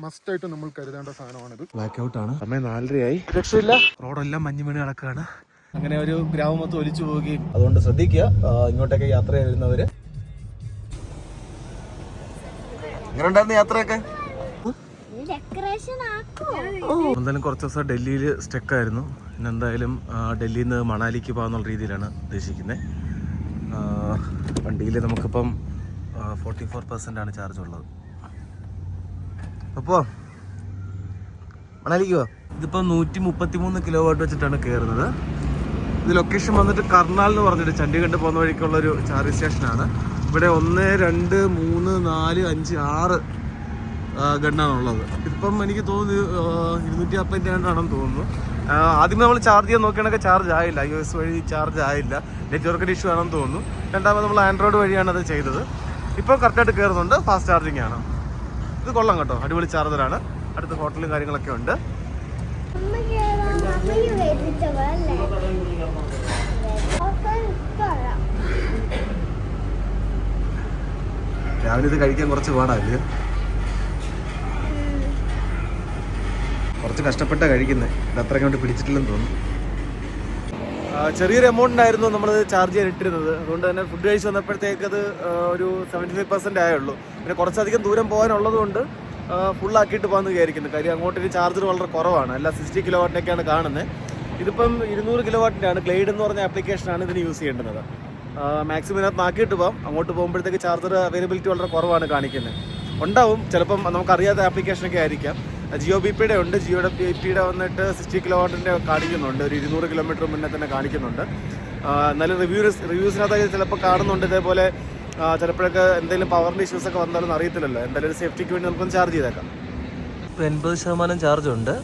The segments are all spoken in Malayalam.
മസ്റ്റായിട്ട് നമ്മൾ കരുതേണ്ട സാധനമാണിത്. ബ്ലാക്ക് ഔട്ട് ആണ്. സമയം 4:30 രക്ഷയില്ല. റോഡെല്ലാം മഞ്ഞുമണി നടക്കുകയാണ്. അങ്ങനെ ഒരു ഗ്രാമം മൊത്തം ഒലിച്ചു പോവുകയും, അതുകൊണ്ട് ശ്രദ്ധിക്കുക ഇങ്ങോട്ടൊക്കെ യാത്ര ചെയ്യുന്നവര്. എങ്ങനെ ഉണ്ടായിരുന്നു യാത്രയൊക്കെ? എന്തായാലും കുറച്ച് ദിവസം ഡൽഹിയിൽ സ്റ്റക്കായിരുന്നു. പിന്നെ എന്തായാലും ഡൽഹിയിൽ നിന്ന് മണാലിക്ക് പോകാന്നുള്ള രീതിയിലാണ് ഉദ്ദേശിക്കുന്നത്. വണ്ടിയിൽ നമുക്കിപ്പം 44% ആണ് ചാർജ് ഉള്ളത്. അപ്പോൾ മണാലിക്ക് പോവാം. ഇതിപ്പോൾ 133 കിലോവാട്ട് വെച്ചിട്ടാണ് കയറുന്നത്. ഇത് ലൊക്കേഷൻ വന്നിട്ട് കർണാൽ എന്ന് പറഞ്ഞിട്ട് ചണ്ഡീഗഡ് പോകുന്ന വഴിക്കുള്ളൊരു ചാർജിങ് സ്റ്റേഷനാണ്. ഇവിടെ 1, 2, 3, 4, 5, 6 ഗണ്ണാണുള്ളത്. ഇതിപ്പം എനിക്ക് തോന്നുന്നു 250 ആണെന്ന് തോന്നുന്നു. ആദ്യം നമ്മൾ ചാർജ് ചെയ്യാൻ നോക്കുകയാണെങ്കിൽ ചാർജ് ആയില്ല, iOS വഴി ചാർജ് ആയില്ല, നെറ്റ്വർക്കിൻ്റെ ഇഷ്യൂ ആണെന്ന് തോന്നുന്നു. രണ്ടാമത് നമ്മൾ ആൻഡ്രോയിഡ് വഴിയാണ് അത് ചെയ്തത്. ഇപ്പോൾ കറക്റ്റായിട്ട് കയറുന്നുണ്ട്, ഫാസ്റ്റ് ചാർജിങ് ആണ്. ഇത് കൊള്ളാം കേട്ടോ, അടിപൊളി ചാർജറാണ്. അടുത്ത ഹോട്ടലും കാര്യങ്ങളൊക്കെ ഉണ്ട്. രാവിലെ ഇത് കഴിക്കാൻ കുറച്ച് പാടാല്ലേ, കുറച്ച് കഷ്ടപ്പെട്ട കഴിക്കുന്നത്. ഇത് അത്ര അങ്ങോട്ട് പിടിച്ചിട്ടില്ലെന്ന് തോന്നുന്നു. ചെറിയൊരു എമൗണ്ടിനായിരുന്നു നമ്മൾ ചാർജ് ചെയ്യാൻ ഇട്ടിരുന്നത്. അതുകൊണ്ട് തന്നെ ഫുഡ് കഴിച്ച് വന്നപ്പോഴത്തേക്ക് അത് ഒരു 75% ആയുള്ളൂ. പിന്നെ കുറച്ചധികം ദൂരം പോകാനുള്ളത് കൊണ്ട് ഫുള്ളാക്കിയിട്ട് പോകാമെന്ന് വിചാരിക്കുന്നു. കാര്യം അങ്ങോട്ടൊരു ചാർജർ വളരെ കുറവാണ്, എല്ലാം 60 കിലോവാട്ടിനൊക്കെയാണ് കാണുന്നത്. ഇതിപ്പം 200 കിലോവാട്ടിൻ്റെ ആണ്. ഗ്ലൈഡ് എന്ന് പറഞ്ഞ ആപ്ലിക്കേഷനാണ് ഇതിന് യൂസ് ചെയ്യേണ്ടത്. മാക്സിമം ഇതിനകത്ത് ആക്കിയിട്ട് പോകാം. അങ്ങോട്ട് പോകുമ്പോഴത്തേക്ക് ചാർജർ അവൈലബിലിറ്റി വളരെ കുറവാണ് കാണിക്കുന്നത്. ഉണ്ടാവും, ചിലപ്പം നമുക്കറിയാത്ത ആപ്ലിക്കേഷനൊക്കെ ആയിരിക്കാം. ജിയോ ബിപിയുടെ ഉണ്ട്. ജിയോയുടെ ബിപിയുടെ വന്നിട്ട് 60 കിലോവാട്ടിൻ്റെ കാണിക്കുന്നുണ്ട്. ഒരു 200 കിലോമീറ്റർ മുന്നേ തന്നെ കാണിക്കുന്നുണ്ട്. എന്നാലും റിവ്യൂസിനകത്ത് ചിലപ്പോൾ കാണുന്നുണ്ട് ഇതേപോലെ. ചിലപ്പോഴൊക്കെ എന്തെങ്കിലും പവറിൻ്റെ ഇഷ്യൂസൊക്കെ വന്നാലും അറിയത്തില്ലല്ലോ. എന്തായാലും ഒരു സേഫ്റ്റിക്ക് വേണ്ടി നമുക്കൊന്ന് ചാർജ് ചെയ്തേക്കാം. ഇപ്പോൾ 80% ചാർജ് ഉണ്ട്.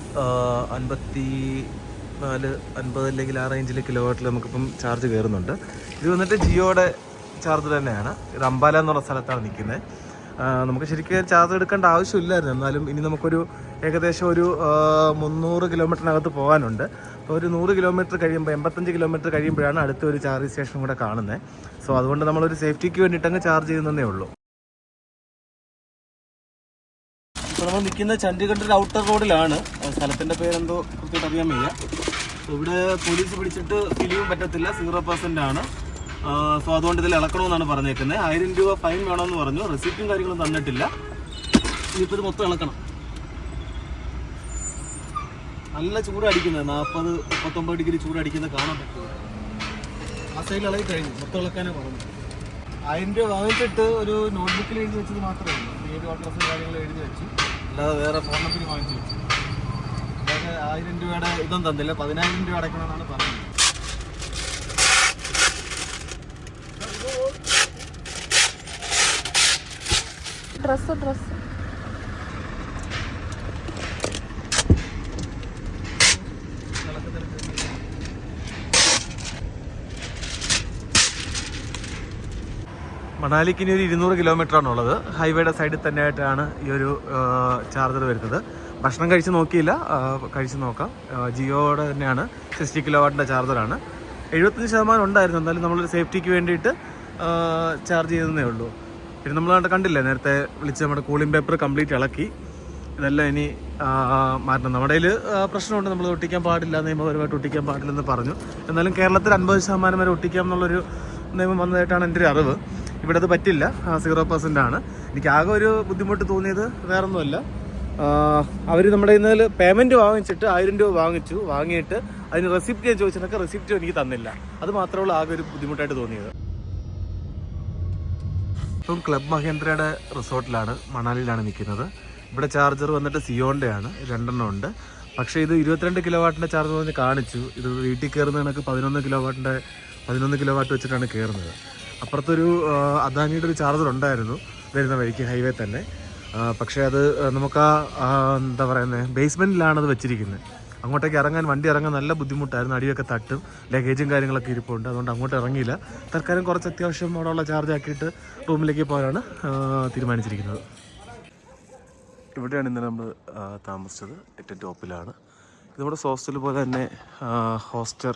54, 50 അല്ലെങ്കിൽ ആ റേഞ്ചിൽ കിലോവാട്ടിൽ നമുക്കിപ്പം ചാർജ് കയറുന്നുണ്ട്. ഇത് വന്നിട്ട് ജിയോയുടെ ചാർജർ തന്നെയാണ്. ഇത് അംബാല എന്നുള്ള സ്ഥലത്താണ് നിൽക്കുന്നത്. നമുക്ക് ശരിക്കും ചാർജ് എടുക്കേണ്ട ആവശ്യമില്ലായിരുന്നു. എന്നാലും ഇനി നമുക്കൊരു ഏകദേശം ഒരു 300 കിലോമീറ്ററിനകത്ത് പോകാനുണ്ട്. അപ്പോൾ ഒരു 100 കിലോമീറ്റർ കഴിയുമ്പോൾ 85 കിലോമീറ്റർ കഴിയുമ്പോഴാണ് അടുത്ത ഒരു ചാർജിങ് സ്റ്റേഷൻ കൂടെ കാണുന്നത്. സോ അതുകൊണ്ട് നമ്മളൊരു സേഫ്റ്റിക്ക് വേണ്ടിയിട്ടങ്ങ് ചാർജ് ചെയ്യുന്നതേ ഉള്ളൂ. ഇപ്പോൾ നമ്മൾ നിൽക്കുന്ന ചണ്ഡീഗഡിൻ്റെ ഔട്ടർ റോഡിലാണ്. സ്ഥലത്തിൻ്റെ പേരെന്തോ കൃത്യമായിട്ട് അറിയാൻ വയ്യ. ഇവിടെ പോലീസ് പിടിച്ചിട്ട് ഫിലിയും പറ്റത്തില്ല, 0% ആണ്. സോ അതുകൊണ്ട് ഇതിൽ ഇളക്കണമെന്നാണ് പറഞ്ഞേക്കുന്നത്. 1000 രൂപ ഫൈൻ വേണമെന്ന് പറഞ്ഞു. റെസിപ്റ്റും കാര്യങ്ങളും തന്നിട്ടില്ല. ഇനിയിപ്പോൾ ഇത് മൊത്തം ഇളക്കണം. നല്ല ചൂടടിക്കുന്നത്, 40-39 ഡിഗ്രി ചൂടടിക്കുന്നത് കാണാൻ പറ്റും. ആ സൈഡിൽ ഇളകി കഴിഞ്ഞു, മൊത്തം ഇളക്കാനേ പറഞ്ഞു. 1000 രൂപ വാങ്ങിച്ചിട്ട് ഒരു നോട്ട്ബുക്കിൽ എഴുതി വെച്ചത് മാത്രമേ ഉള്ളൂ. ഏത് അഡ്രസ്സും കാര്യങ്ങൾ എഴുതി വെച്ചു, അല്ലാതെ വേറെ ഫോൺ നമ്പർ വാങ്ങിച്ചു വെച്ചു. അതായത് 1000 രൂപയുടെ ഇതൊന്നും തന്നില്ല, 10000 രൂപ അടയ്ക്കണമെന്നാണ് പറഞ്ഞത്. ഡ്രസ്സ് മണാലിക്ക് ഇനി ഒരു 200 കിലോമീറ്ററാണുള്ളത്. ഹൈവേയുടെ സൈഡിൽ തന്നെയായിട്ടാണ് ഈ ഒരു ചാർജർ വരുന്നത്. ഭക്ഷണം കഴിച്ച് നോക്കിയില്ല, കഴിച്ച് നോക്കാം. ജിയോയുടെ തന്നെയാണ്, 60 കിലോവാട്ടിൻ്റെ ചാർജറാണ്. 75% ഉണ്ടായിരുന്നു. എന്നാലും നമ്മളൊരു സേഫ്റ്റിക്ക് വേണ്ടിയിട്ട് ചാർജ് ചെയ്യുന്നതേ ഉള്ളൂ. പിന്നെ നമ്മൾ കണ്ടില്ലേ നേരത്തെ വിളിച്ച് നമ്മുടെ കൂളിംഗ് പേപ്പർ കംപ്ലീറ്റ് ഇളക്കി. ഇതെല്ലാം ഇനി മാറ്റണം. നമ്മുടെ കയ്യിൽ പ്രശ്നമുണ്ട്, നമ്മൾ ഒട്ടിക്കാൻ പാടില്ല, നിയമപരമായിട്ട് ഒട്ടിക്കാൻ പാടില്ലെന്ന് പറഞ്ഞു. എന്നാലും കേരളത്തിൽ 50% വരെ ഒട്ടിക്കാം എന്നുള്ളൊരു നിയമം വന്നതായിട്ടാണ് എൻ്റെ ഒരു അറിവ്. ഇവിടെ അത് പറ്റില്ല, 0% ആണ്. എനിക്ക് ആകെ ഒരു ബുദ്ധിമുട്ട് തോന്നിയത് വേറൊന്നുമല്ല, അവർ നമ്മുടെ ഇന്നലെ പേയ്മെൻറ്റ് വാങ്ങിച്ചിട്ട് 1000 രൂപ വാങ്ങിയിട്ട് അതിന് റെസിപ്റ്റ് ഞാൻ ചോദിച്ചിട്ടൊക്കെ റെസിപ്റ്റ് എനിക്ക് തന്നില്ല. അത് മാത്രമുള്ള ആകെ ഒരു ബുദ്ധിമുട്ടായിട്ട് തോന്നിയത്. ഇപ്പം ക്ലബ് മഹേന്ദ്രയുടെ റിസോർട്ടിലാണ്, മണാലിയിലാണ് നിൽക്കുന്നത്. ഇവിടെ ചാർജർ വന്നിട്ട് സിയോൻ്റെ ആണ്, 2 ഉണ്ട്. പക്ഷേ ഇത് 22 കിലോവാട്ടിൻ്റെ ചാർജർ പറഞ്ഞ് കാണിച്ചു. ഇത് വീട്ടിൽ കയറുന്ന കണക്ക് 11 കിലോവാട്ട് വെച്ചിട്ടാണ് കയറുന്നത്. അപ്പുറത്തൊരു അദാനിയുടെ ഒരു ചാർജർ ഉണ്ടായിരുന്നു വരുന്ന വഴിക്ക്, ഹൈവേ തന്നെ. പക്ഷേ അത് നമുക്ക് എന്താ പറയുന്നത്, ബേസ്മെൻറ്റിലാണത് വെച്ചിരിക്കുന്നത്. അങ്ങോട്ടേക്ക് വണ്ടി ഇറങ്ങാൻ നല്ല ബുദ്ധിമുട്ടായിരുന്നു. അടിയൊക്കെ തട്ടും, ലഗേജും കാര്യങ്ങളൊക്കെ ഇരിപ്പുണ്ട്. അതുകൊണ്ട് അങ്ങോട്ട് ഇറങ്ങിയില്ല. തൽക്കാലം കുറച്ച് അത്യാവശ്യം അവിടെയുള്ള ചാർജ് ആക്കിയിട്ട് റൂമിലേക്ക് പോകാനാണ് തീരുമാനിച്ചിരിക്കുന്നത്. ഇവിടെയാണ് ഇന്നലെ നമ്മൾ താമസിച്ചത്, ഏറ്റവും ടോപ്പിലാണ്. ഇത് നമ്മുടെ ഹോസ്റ്റൽ പോലെ തന്നെ ഹോസ്റ്റർ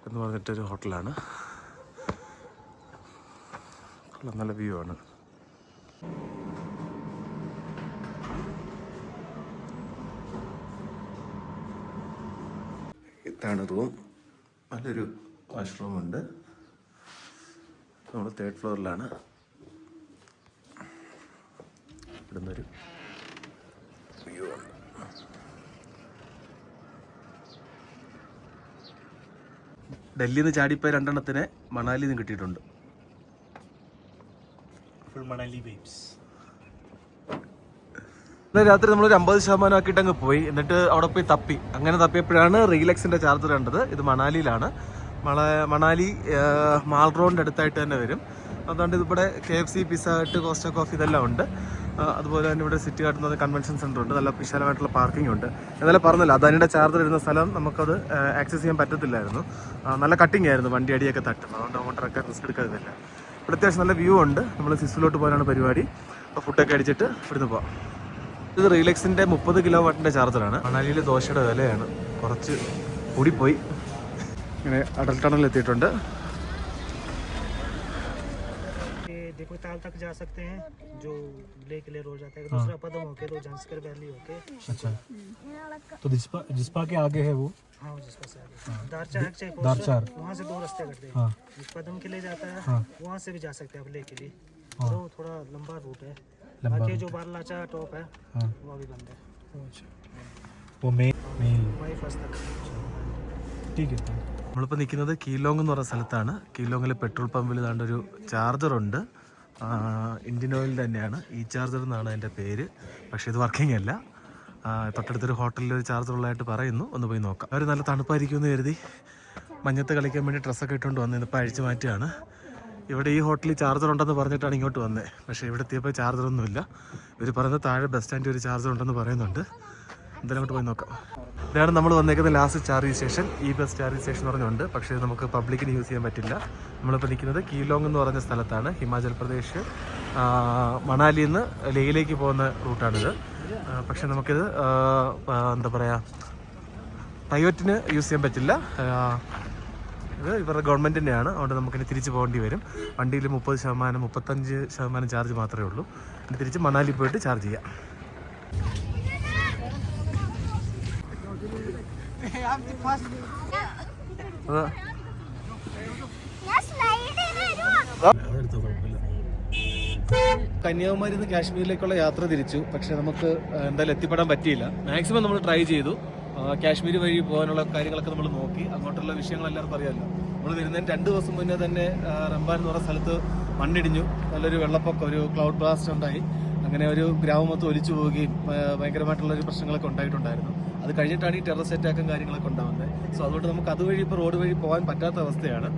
എന്ന് പറഞ്ഞിട്ടൊരു ഹോട്ടലാണ്. നല്ല വ്യൂ ആണ്. ഇതാണ് റൂം. നല്ലൊരു വാഷ്റൂമുണ്ട്. നമ്മൾ 3rd ഫ്ലോറിലാണ്. ഇവിടുന്നൊരു വ്യൂ ഉണ്ട്. ഡൽഹിയിൽ നിന്ന് ചാടിപ്പോയ 2 എണ്ണത്തിനെ മണാലിയിൽ നിന്ന് കിട്ടിയിട്ടുണ്ട്. Full Manali vibes. രാത്രി നമ്മളൊരു 50% ആക്കിയിട്ട് അങ്ങ് പോയി. എന്നിട്ട് അവിടെ പോയി തപ്പി. അങ്ങനെ തപ്പിയപ്പോഴാണ് റീലക്സിൻ്റെ ചാർജർ കണ്ടത്. ഇത് മണാലിയിലാണ്. മണാലി മാൾ റോഡിൻ്റെ അടുത്തായിട്ട് തന്നെ വരും. അതുകൊണ്ട് ഇതിവിടെ KFC, pizza hut, costa coffee ഇതെല്ലാം ഉണ്ട്. അതുപോലെ തന്നെ ഇവിടെ സിറ്റി കാട്ടുന്നത് കൺവെൻഷൻ സെൻ്റർ ഉണ്ട്. നല്ല വിശാലമായിട്ടുള്ള പാർക്കിംഗ് ഉണ്ട്. എന്നാലും പറഞ്ഞല്ലോ, അദാനിയുടെ ചാർജർ ഇരുന്ന സ്ഥലം നമുക്കത് ആക്സസ് ചെയ്യാൻ പറ്റത്തില്ലായിരുന്നു. നല്ല കട്ടിങ് ആയിരുന്നു, വണ്ടി അടിയൊക്കെ തട്ടും. അതുകൊണ്ട് ഓട്ടറൊക്കെ റിസ്ക് എടുക്കാതില്ല. ഇവിടെ അത്യാവശ്യം നല്ല വ്യൂ ഉണ്ട്. നമ്മൾ സിസിലോട്ട് പോകാനാണ് പരിപാടി. അപ്പോൾ ഫുഡൊക്കെ അടിച്ചിട്ട് ഇവിടുന്ന് പോകാം. ഇത് റീലക്സിൻ്റെ 30 കിലോവാട്ടിൻ്റെ ചാർജറാണ്. മണാലിയിൽ ദോശയുടെ വിലയാണ് കുറച്ച് കൂടിപ്പോയി. ഇങ്ങനെ അടൽ ടണലിൽ എത്തിയിട്ടുണ്ട്. देखो ताल तक जा सकते हैं जो लेक लेर हो जाता है. दूसरा पदम होके तो जांस्कर वैली होके. अच्छा, तो जिसपा के आगे है वो? हाँ, जिसपा से आगे दारचार वहाँ से 2 रास्ते कटते हैं. पदम के लिए जाता है, वहाँ से भी जा सकते हैं आप लेक के लिए. तो थोड़ा लंबा रूट है. बाकी जो बारलाचा टॉप है वो अभी बंद है. वो मेन वही फर्स्ट तक. ठीक है. നമ്മളിപ്പോൾ നിൽക്കുന്നത് കീലോങ് എന്ന് പറഞ്ഞ സ്ഥലത്താണ്. കീലോങ്ങിലെ പെട്രോൾ പമ്പിൽ ഒരു ചാർജറുണ്ട്. ഇന്ത്യൻ ഓയിൽ തന്നെയാണ്. ഈ ചാർജർ എന്നാണ് അതിൻ്റെ പേര്. പക്ഷേ ഇത് വർക്കിംഗ് അല്ല. തൊട്ടടുത്തൊരു ഹോട്ടലിൽ ഒരു ചാർജർ ഉള്ളതായിട്ട് പറയുന്നു. ഒന്ന് പോയി നോക്കാം. അവർ നല്ല തണുപ്പായിരിക്കുമെന്ന് കരുതി മഞ്ഞത്ത് കളിക്കാൻ വേണ്ടി ഡ്രസ്സൊക്കെ ഇട്ടുകൊണ്ട് വന്നത്. ഇപ്പോൾ അഴിച്ചു മാറ്റുകയാണ്. ഇവിടെ ഈ ഹോട്ടലിൽ ചാർജർ ഉണ്ടെന്ന് പറഞ്ഞിട്ടാണ് ഇങ്ങോട്ട് വന്നത്. പക്ഷേ ഇവിടെ എത്തിയപ്പോൾ ചാർജറൊന്നുമില്ല. ഇവർ പറയുന്നത് താഴെ ബസ് സ്റ്റാൻഡിൽ ഒരു ചാർജർ ഉണ്ടെന്ന് പറയുന്നുണ്ട്. എന്തായാലും അങ്ങോട്ട് പോയി നോക്കാം. ഇതാണ് നമ്മൾ വന്നേക്കുന്ന ലാസ്റ്റ് ചാർജിങ് സ്റ്റേഷൻ. ഈ ബസ് ചാർജിങ് സ്റ്റേഷൻ പറഞ്ഞുണ്ട്. പക്ഷേ നമുക്ക് പബ്ലിക്കിന് യൂസ് ചെയ്യാൻ പറ്റില്ല. നമ്മളിപ്പോൾ നിൽക്കുന്നത് കീലോങ് എന്ന് പറഞ്ഞ സ്ഥലത്താണ്. ഹിമാചൽ പ്രദേശ് മണാലിയിൽ നിന്ന് ലേയിലേക്ക് പോകുന്ന റൂട്ടാണിത്. പക്ഷേ നമുക്കിത് എന്താ പറയുക, പ്രൈവറ്റിന് യൂസ് ചെയ്യാൻ പറ്റില്ല. ഇത് ഇവരുടെ ഗവൺമെൻറ്റിൻ്റെയാണ്. അതുകൊണ്ട് നമുക്കിനി തിരിച്ച് പോകേണ്ടി വരും. വണ്ടിയിൽ 30%, 35% ചാർജ് മാത്രമേ ഉള്ളൂ. ഇനി തിരിച്ച് മണാലി പോയിട്ട് ചാർജ് ചെയ്യാം. കന്യാകുമാരി നിന്ന് കാശ്മീരിലേക്കുള്ള യാത്ര തിരിച്ചു. പക്ഷെ നമുക്ക് എന്തായാലും എത്തിപ്പെടാൻ പറ്റിയില്ല. മാക്സിമം നമ്മൾ ട്രൈ ചെയ്തു. കാശ്മീർ വഴി പോകാനുള്ള കാര്യങ്ങളൊക്കെ നമ്മൾ നോക്കി. അങ്ങോട്ടുള്ള വിഷയങ്ങൾ എല്ലാവർക്കും അറിയാമല്ലോ. നമ്മൾ വരുന്നതിന് 2 ദിവസം മുന്നേ തന്നെ റംബാൻ എന്ന് പറയുന്ന സ്ഥലത്ത് മണ്ണിടിഞ്ഞു. നല്ലൊരു വെള്ളപ്പൊക്കം, ഒരു ക്ലൗഡ് ബ്ലാസ്റ്റ് ഉണ്ടായി. അങ്ങനെ ഒരു ഗ്രാമം മൊത്തം ഒലിച്ചു പോവുകയും ഭയങ്കരമായിട്ടുള്ളൊരു പ്രശ്നങ്ങളൊക്കെ ഉണ്ടായിട്ടുണ്ടായിരുന്നു. അത് കഴിഞ്ഞിട്ടാണ് ഈ ടെററിസ്റ്റ് അറ്റാക്കും കാര്യങ്ങളൊക്കെ ഉണ്ടാകുന്നത്. സോ അതുകൊണ്ട് നമുക്ക് അതുവഴി ഇപ്പോൾ റോഡ് വഴി പോകാൻ പറ്റാത്ത അവസ്ഥയാണ്.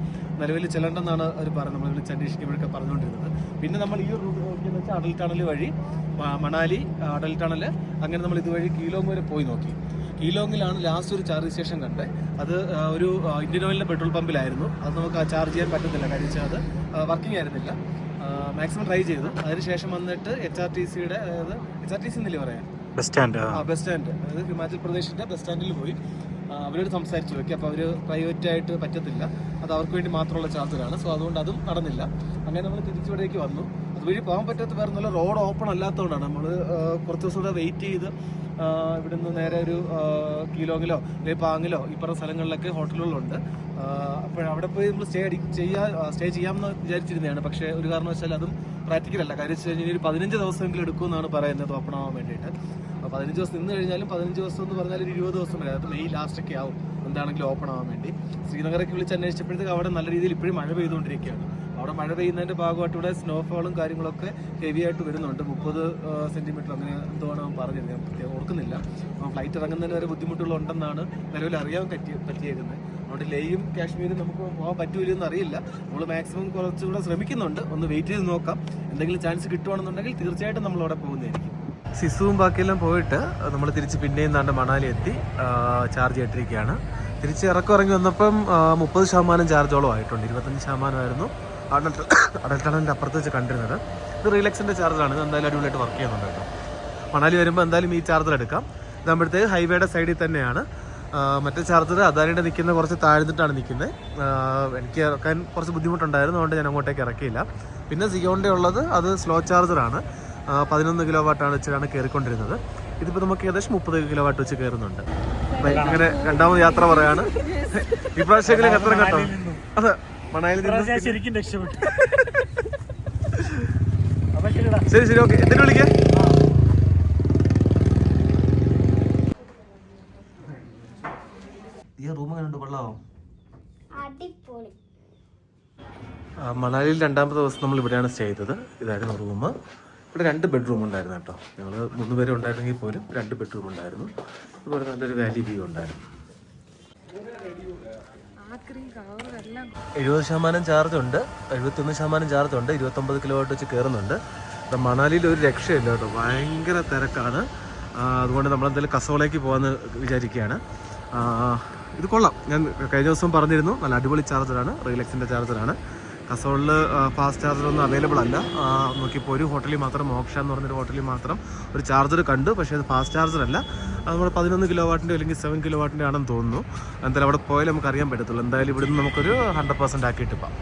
നിലവിൽ ചെല്ലണ്ടെന്നാണ് അവർ പറഞ്ഞത്. നമ്മൾ വിളിച്ച് അന്വേഷിക്കുമ്പോഴൊക്കെ പറഞ്ഞുകൊണ്ടിരുന്നത്. പിന്നെ നമ്മൾ ഈ റൂട്ട് നോക്കിയെന്ന് വെച്ചാൽ അടൽ ടണൽ വഴി മണാലി അടൽ ടണൽ, അങ്ങനെ നമ്മൾ ഇതുവഴി കീലോങ് വരെ പോയി നോക്കി. കീലോങ്ങിലാണ് ലാസ്റ്റ് ഒരു ചാർജ് സ്റ്റേഷൻ കണ്ടത്. അത് ഒരു ഇന്ത്യൻ ഓയിലിൻ്റെ പെട്രോൾ പമ്പിലായിരുന്നു. അത് നമുക്ക് ചാർജ് ചെയ്യാൻ പറ്റത്തില്ല. കാര്യം വെച്ചാൽ അത് വർക്കിംഗ് ആയിരുന്നില്ല. മാക്സിമം ട്രൈ ചെയ്തു. അതിനുശേഷം വന്നിട്ട് HRTCയുടെ, അതായത് HRTC എന്നല്ലേ പറയാം, ബസ് സ്റ്റാൻഡ്, അതായത് ഹിമാചൽ പ്രദേശിൻ്റെ ബസ് സ്റ്റാൻഡിൽ പോയി അവരോട് സംസാരിച്ചു നോക്കി. അപ്പോൾ അവർ പ്രൈവറ്റായിട്ട് പറ്റത്തില്ല, അത് അവർക്ക് വേണ്ടി മാത്രമുള്ള ചാർജറാണ്. സോ അതുകൊണ്ട് അതും നടന്നില്ല. അങ്ങനെ നമ്മൾ തിരിച്ചിവിടേക്ക് വന്നു. അതുവഴി പോകാൻ പറ്റാത്ത വേറെ നല്ല റോഡ് ഓപ്പൺ അല്ലാത്തതുകൊണ്ടാണ് നമ്മൾ കുറച്ച് ദിവസം കൂടെ വെയിറ്റ് ചെയ്ത് ഇവിടുന്ന് നേരെ ഒരു കീലോങ്ങിലോ അല്ലെങ്കിൽ പാങ്ങിലോ ഈ പറഞ്ഞ സ്ഥലങ്ങളിലൊക്കെ ഹോട്ടലുകളുണ്ട്. അപ്പോൾ അവിടെ പോയി നമ്മൾ സ്റ്റേ ചെയ്യാമെന്ന് വിചാരിച്ചിരുന്നതാണ്. പക്ഷേ ഒരു കാരണവശാൽ അതും പ്രാക്ടിക്കലല്ല. കാര്യം വെച്ച് കഴിഞ്ഞാൽ ഒരു 15 ദിവസമെങ്കിലും എടുക്കുമെന്നാണ് പറയുന്നത് ഓപ്പൺ ആവാൻ വേണ്ടിയിട്ട്. അപ്പോൾ 15 ദിവസം നിന്ന് കഴിഞ്ഞാലും 15 ദിവസം എന്ന് പറഞ്ഞാൽ ഒരു 20 ദിവസം വരെ, അത് മെയ് ലാസ്റ്റൊക്കെ ആവും എന്താണെങ്കിലും ഓപ്പൺ ആവാൻ വേണ്ടി. ശ്രീനഗറൊക്കെ വിളിച്ച് അന്വേഷിച്ചപ്പോഴത്തേക്ക് അവിടെ നല്ല രീതിയിൽ ഇപ്പോഴും മഴ പെയ്തുകൊണ്ടിരിക്കുകയാണ്. അവിടെ മഴ പെയ്യുന്നതിൻ്റെ ഭാഗമായിട്ട് ഇവിടെ സ്നോഫോളും കാര്യങ്ങളൊക്കെ ഹെവി ആയിട്ട് വരുന്നുണ്ട്. 30 സെൻറ്റിമീറ്റർ അങ്ങനെ എന്തോണ് പറഞ്ഞത്, ഞാൻ പ്രത്യേകം ഓർക്കുന്നില്ല. ഫ്ലൈറ്റ് ഇറങ്ങുന്നതിന് വരെ ബുദ്ധിമുട്ടുകളുണ്ടെന്നാണ് നിലവിൽ അറിയാൻ പറ്റിയേക്കുന്നത്. അതുകൊണ്ട് ലേയും കാശ്മീരും നമുക്ക് പോകാൻ പറ്റൂലെന്ന് അറിയില്ല. നമ്മൾ മാക്സിമം കുറച്ചുകൂടെ ശ്രമിക്കുന്നുണ്ട്. ഒന്ന് വെയിറ്റ് ചെയ്ത് നോക്കാം. എന്തെങ്കിലും ചാൻസ് കിട്ടുവാണെന്നുണ്ടെങ്കിൽ തീർച്ചയായിട്ടും നമ്മളവിടെ പോകുന്നതായിരിക്കും. സിസുവും ബാക്കിയെല്ലാം പോയിട്ട് നമ്മൾ തിരിച്ച് പിന്നെയും താണ്ട് മണാലി എത്തി ചാർജ് ചെയ്തിട്ടിരിക്കുകയാണ്. തിരിച്ച് ഇറങ്ങി വന്നപ്പം 30% ചാർജോളം ആയിട്ടുണ്ട്. 25% അടൽ ടണലിൻ്റെ അപ്പുറത്ത് വെച്ച് കണ്ടിരുന്നത്. ഇത് റീലക്സിൻ്റെ ചാർജറാണ്. ഇത് എന്തായാലും അടിപൊളിയായിട്ട് വർക്ക് ചെയ്യുന്നുണ്ട് കേട്ടോ. മണാലി വരുമ്പോൾ എന്തായാലും ഈ ചാർജർ എടുക്കാം. ഇതാകുമ്പോഴത്തേക്ക് ഹൈവേയുടെ സൈഡിൽ തന്നെയാണ്. മറ്റേ ചാർജർ അദാനിയുടെ നിൽക്കുന്ന കുറച്ച് താഴ്ന്നിട്ടാണ് നിൽക്കുന്നത്. എനിക്ക് ഇറക്കാൻ കുറച്ച് ബുദ്ധിമുട്ടുണ്ടായിരുന്നു, അതുകൊണ്ട് ഞാൻ അങ്ങോട്ടേക്ക് ഇറക്കിയില്ല. പിന്നെ സിയോണിൻ്റെ ഉള്ളത് അത് സ്ലോ ചാർജറാണ്. 11 കിലോ വാട്ടാണ് വെച്ചിട്ടാണ് കയറിക്കൊണ്ടിരുന്നത്. ഇതിപ്പോൾ നമുക്ക് ഏകദേശം 30 കിലോവാട്ട് വെച്ച് കയറുന്നുണ്ട്. ഇങ്ങനെ രണ്ടാമത് യാത്ര പറയാണ്. ഇപ്രാവശ്യമെങ്കിലും എത്ര കേട്ടോ? അതെ, മണാലി ശരിക്കും രക്ഷപ്പെട്ടു. ശരി ശരി, ഓക്കെ. എന്തിനു വിളിക്കേ? ഈ റൂം എങ്ങനെ ഉണ്ട്? കൊള്ളാമോ? മണാലിയിൽ രണ്ടാമത്തെ ദിവസം നമ്മൾ ഇവിടെയാണ് സ്റ്റേ ചെയ്തത്. ഇതായിരുന്നു റൂം. ഇവിടെ 2 ബെഡ്റൂം ഉണ്ടായിരുന്നു കേട്ടോ. ഞങ്ങൾ 3 പേര് ഉണ്ടായിരുന്നെങ്കിൽ പോലും 2 ബെഡ്റൂം ഉണ്ടായിരുന്നു. അതുപോലെ നല്ലൊരു വാലി വ്യൂ ഉണ്ടായിരുന്നു. 70% ചാർജ് ഉണ്ട്, 71% ചാർജ് ഉണ്ട്. 29 കിലോവാട്ട് വെച്ച് കയറുന്നുണ്ട്. മണാലിയിൽ ഒരു രക്ഷയില്ല കേട്ടോ, ഭയങ്കര തിരക്കാണ്. അതുകൊണ്ട് നമ്മളെന്തായാലും കസോളേക്ക് പോകാമെന്ന് വിചാരിക്കുകയാണ്. ഇത് കൊള്ളാം. ഞാൻ കഴിഞ്ഞ ദിവസം പറഞ്ഞിരുന്നു, നല്ല അടിപൊളി ചാർജറാണ്, റിയലക്സിൻ്റെ ചാർജറാണ്. കസോളിൽ ഫാസ്റ്റ് ചാർജറൊന്നും അവൈലബിൾ അല്ല. നോക്കിയപ്പോൾ ഒരു ഹോട്ടലിൽ മാത്രം, മോക്ഷ എന്ന് പറഞ്ഞൊരു ഹോട്ടലിൽ മാത്രം ഒരു ചാർജർ കണ്ടു. പക്ഷേ അത് ഫാസ്റ്റ് ചാർജർ അല്ല. അത് നമ്മൾ 11 കിലോവാട്ടിൻ്റെ അല്ലെങ്കിൽ 7 കിലോവാട്ടിൻ്റെ ആണെന്ന് തോന്നുന്നു. എന്തായാലും അവിടെ പോയാലും നമുക്ക് അറിയാൻ പറ്റത്തുള്ളൂ. എന്തായാലും ഇവിടുന്ന് നമുക്കൊരു 100% ആക്കിയിട്ട് പോകാം.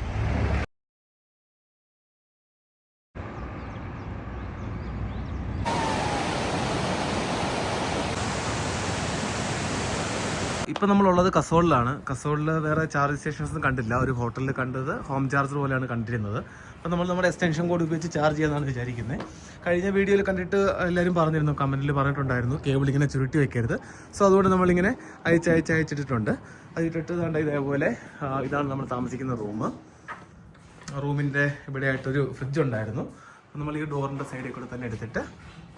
ഇപ്പം നമ്മളുള്ളത് കസോളിലാണ്. കസോളിൽ വേറെ ചാർജ് സ്റ്റേഷൻസൊന്നും കണ്ടില്ല. ഒരു ഹോട്ടലിൽ കണ്ടത് ഹോം ചാർജർ പോലെയാണ് കണ്ടിരുന്നത്. അപ്പോൾ നമ്മൾ നമ്മുടെ എക്സ്റ്റൻഷൻ കോഡ് ഉപയോഗിച്ച് ചാർജ് ചെയ്യാമെന്നാണ് വിചാരിക്കുന്നത്. കഴിഞ്ഞ വീഡിയോയിൽ കണ്ടിട്ട് എല്ലാവരും പറഞ്ഞിരുന്നു, കമൻറ്റിൽ പറഞ്ഞിട്ടുണ്ടായിരുന്നു കേബിൾ ഇങ്ങനെ ചുരുട്ടി വെക്കരുത്. സോ അതുകൊണ്ട് നമ്മളിങ്ങനെ അയച്ചിട്ടിട്ടുണ്ട്. അതിട്ടിട്ട് കണ്ട ഇതേപോലെ ഇതാണ് നമ്മൾ താമസിക്കുന്ന റൂം. റൂമിൻ്റെ ഇവിടെ ആയിട്ടൊരു ഫ്രിഡ്ജ് ഉണ്ടായിരുന്നു. നമ്മൾ ഈ ഡോറിൻ്റെ സൈഡിൽ കൂടെ തന്നെ എടുത്തിട്ട്